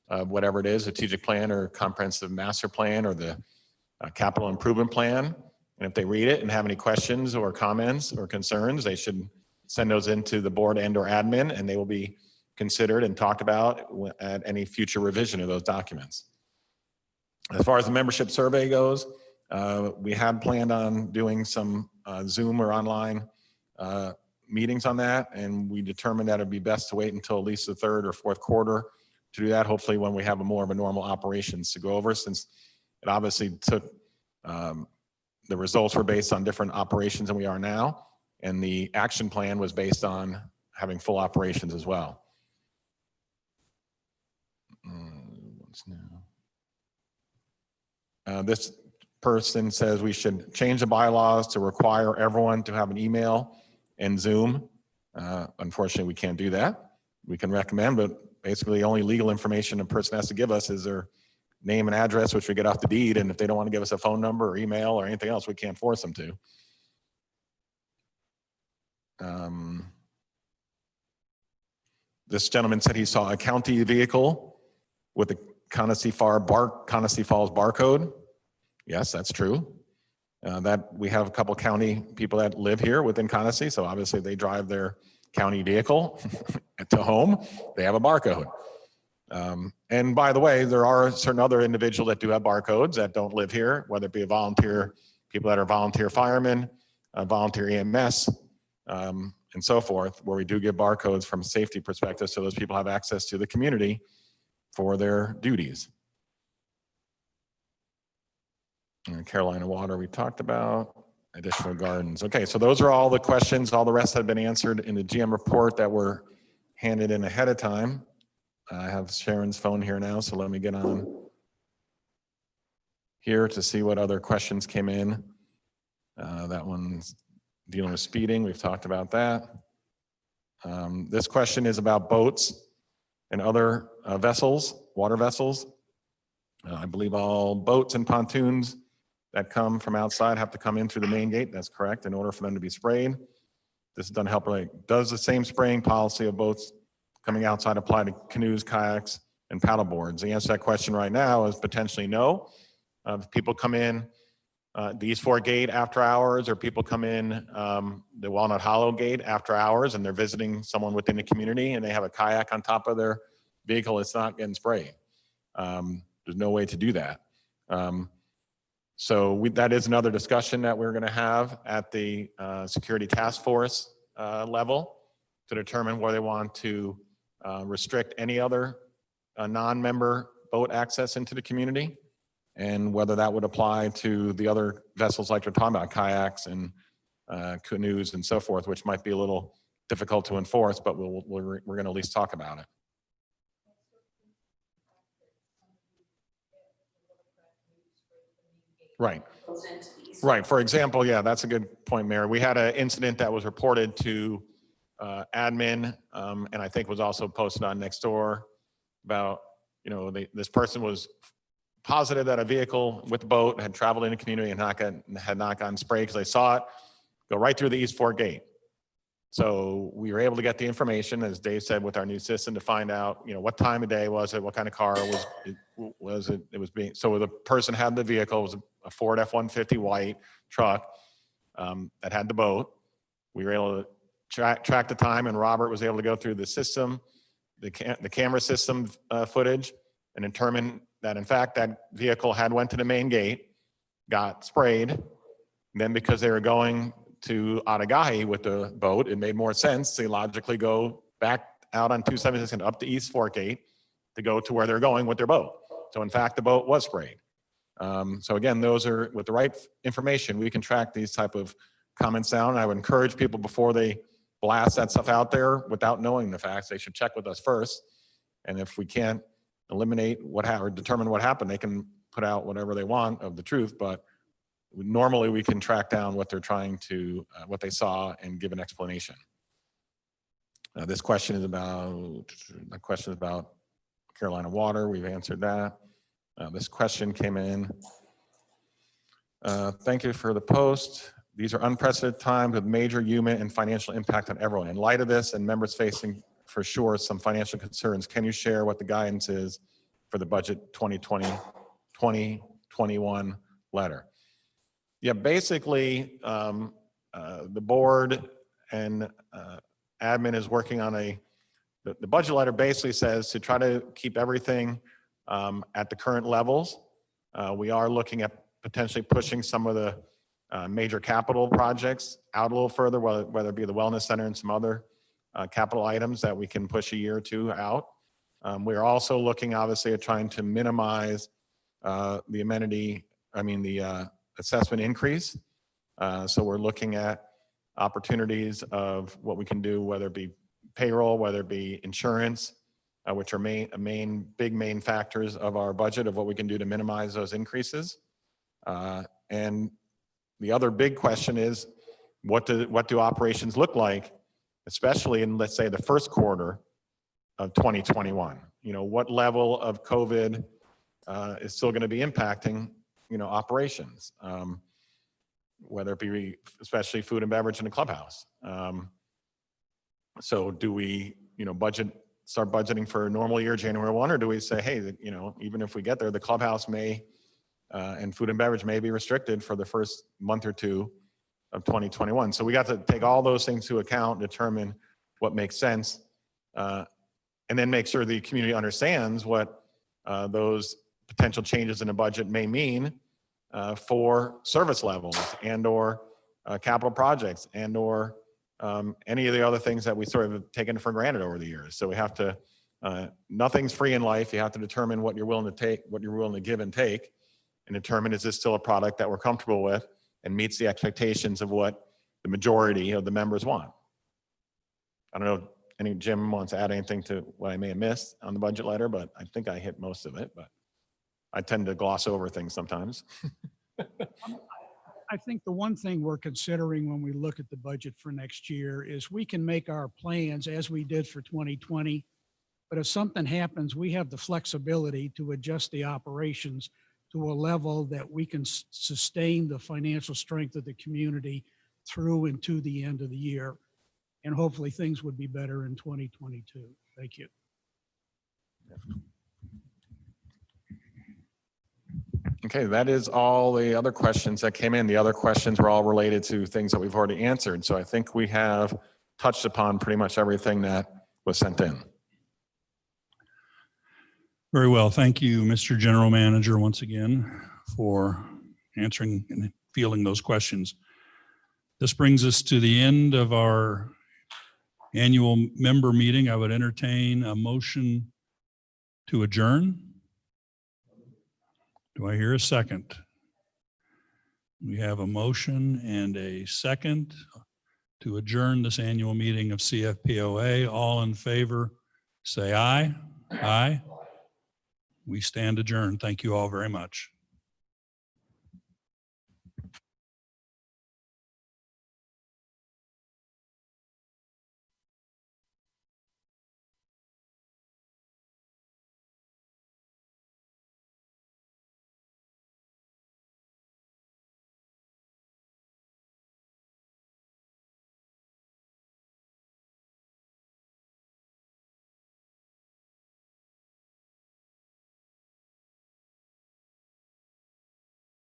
whatever it is, strategic plan or comprehensive master plan or the capital improvement plan. And if they read it and have any questions or comments or concerns, they should send those into the board and or admin, and they will be considered and talked about at any future revision of those documents. As far as the membership survey goes, we had planned on doing some Zoom or online meetings on that, and we determined that it'd be best to wait until at least the third or fourth quarter to do that, hopefully when we have more of a normal operations to go over, since it obviously took, the results were based on different operations than we are now, and the action plan was based on having full operations as well. What's now? This person says we should change the bylaws to require everyone to have an email and Zoom. Unfortunately, we can't do that. We can recommend, but basically the only legal information a person has to give us is their name and address, which we get off the deed. And if they don't want to give us a phone number or email or anything else, we can't force them to. This gentleman said he saw a county vehicle with a Connestee Falls barcode. Yes, that's true. That we have a couple county people that live here within Connestee, so obviously they drive their county vehicle to home. They have a barcode. And by the way, there are certain other individuals that do have barcodes that don't live here, whether it be a volunteer, people that are volunteer firemen, volunteer EMS, and so forth, where we do give barcodes from a safety perspective so those people have access to the community for their duties. And Carolina Water we talked about, additional gardens. Okay, so those are all the questions. All the rest have been answered in the GM report that were handed in ahead of time. I have Sharon's phone here now, so let me get on here to see what other questions came in. That one's dealing with speeding. We've talked about that. This question is about boats and other vessels, water vessels. I believe all boats and pontoons that come from outside have to come in through the main gate. That's correct, in order for them to be sprayed. This doesn't help. Does the same spraying policy of boats coming outside apply to canoes, kayaks, and paddleboards? The answer to that question right now is potentially no. If people come in the East Fork Gate after hours, or people come in the Walnut Hollow Gate after hours and they're visiting someone within the community and they have a kayak on top of their vehicle, it's not getting sprayed. There's no way to do that. So that is another discussion that we're going to have at the security task force level to determine whether they want to restrict any other non-member boat access into the community, and whether that would apply to the other vessels like we're talking about, kayaks and canoes and so forth, which might be a little difficult to enforce, but we're going to at least talk about it. Right. Right. For example, yeah, that's a good point, Mayor. We had an incident that was reported to admin, and I think was also posted on Nextdoor about, this person was positive that a vehicle with the boat had traveled in the community and had not gotten sprayed because they saw it go right through the East Fork gate. So we were able to get the information, as Dave said, with our new system to find out, what time of day was it, what kind of car was it. So the person had the vehicle, it was a Ford F-150 white truck that had the boat. We were able to track the time, and Robert was able to go through the system, the camera system footage, and determine that in fact that vehicle had went to the main gate, got sprayed. Then because they were going to Atagahi with the boat, it made more sense to logically go back out on 276 and up the East Fork gate to go to where they're going with their boat. So in fact, the boat was sprayed. So again, those are, with the right information, we can track these type of comments down. I would encourage people, before they blast that stuff out there without knowing the facts, they should check with us first. And if we can't eliminate or determine what happened, they can put out whatever they want of the truth, but normally we can track down what they're trying to, what they saw, and give an explanation. This question is about Carolina Water. We've answered that. This question came in. Thank you for the post. These are unprecedented times with major human and financial impact on everyone. In light of this and members facing, for sure, some financial concerns, can you share what the guidance is for the budget 2020-2021 letter? Yeah, basically, the board and admin is working on the budget letter basically says to try to keep everything at the current levels. We are looking at potentially pushing some of the major capital projects out a little further, whether it be the wellness center and some other capital items that we can push a year or two out. We are also looking, obviously, at trying to minimize the assessment increase. So we're looking at opportunities of what we can do, whether it be payroll, whether it be insurance, which are big main factors of our budget, of what we can do to minimize those increases. And the other big question is, what do operations look like, especially in, let's say, the first quarter of 2021? What level of COVID is still going to be impacting operations, whether it be especially food and beverage in the clubhouse. So do we, start budgeting for a normal year, January 1, or do we say, hey, even if we get there, the clubhouse may, and food and beverage may be restricted for the first month or two of 2021. So we got to take all those things into account, determine what makes sense, and then make sure the community understands what those potential changes in the budget may mean for service levels and or capital projects and or any of the other things that we sort of have taken for granted over the years. So we have to, nothing's free in life. You have to determine what you're willing to take, what you're willing to give and take, and determine, is this still a product that we're comfortable with and meets the expectations of what the majority of the members want. I don't know, any Jim wants to add anything to what I may have missed on the budget letter, but I think I hit most of it, but I tend to gloss over things sometimes. I think the one thing we're considering when we look at the budget for next year is we can make our plans as we did for 2020. But if something happens, we have the flexibility to adjust the operations to a level that we can sustain the financial strength of the community through and to the end of the year. And hopefully things would be better in 2022. Thank you. Okay, that is all the other questions that came in. The other questions were all related to things that we've already answered. So I think we have touched upon pretty much everything that was sent in. Very well. Thank you, Mr. General Manager, once again for answering and fielding those questions. This brings us to the end of our annual member meeting. I would entertain a motion to adjourn. Do I hear a second? We have a motion and a second to adjourn this annual meeting of CFPOA. All in favor, say aye. Aye. We stand adjourned. Thank you all very much.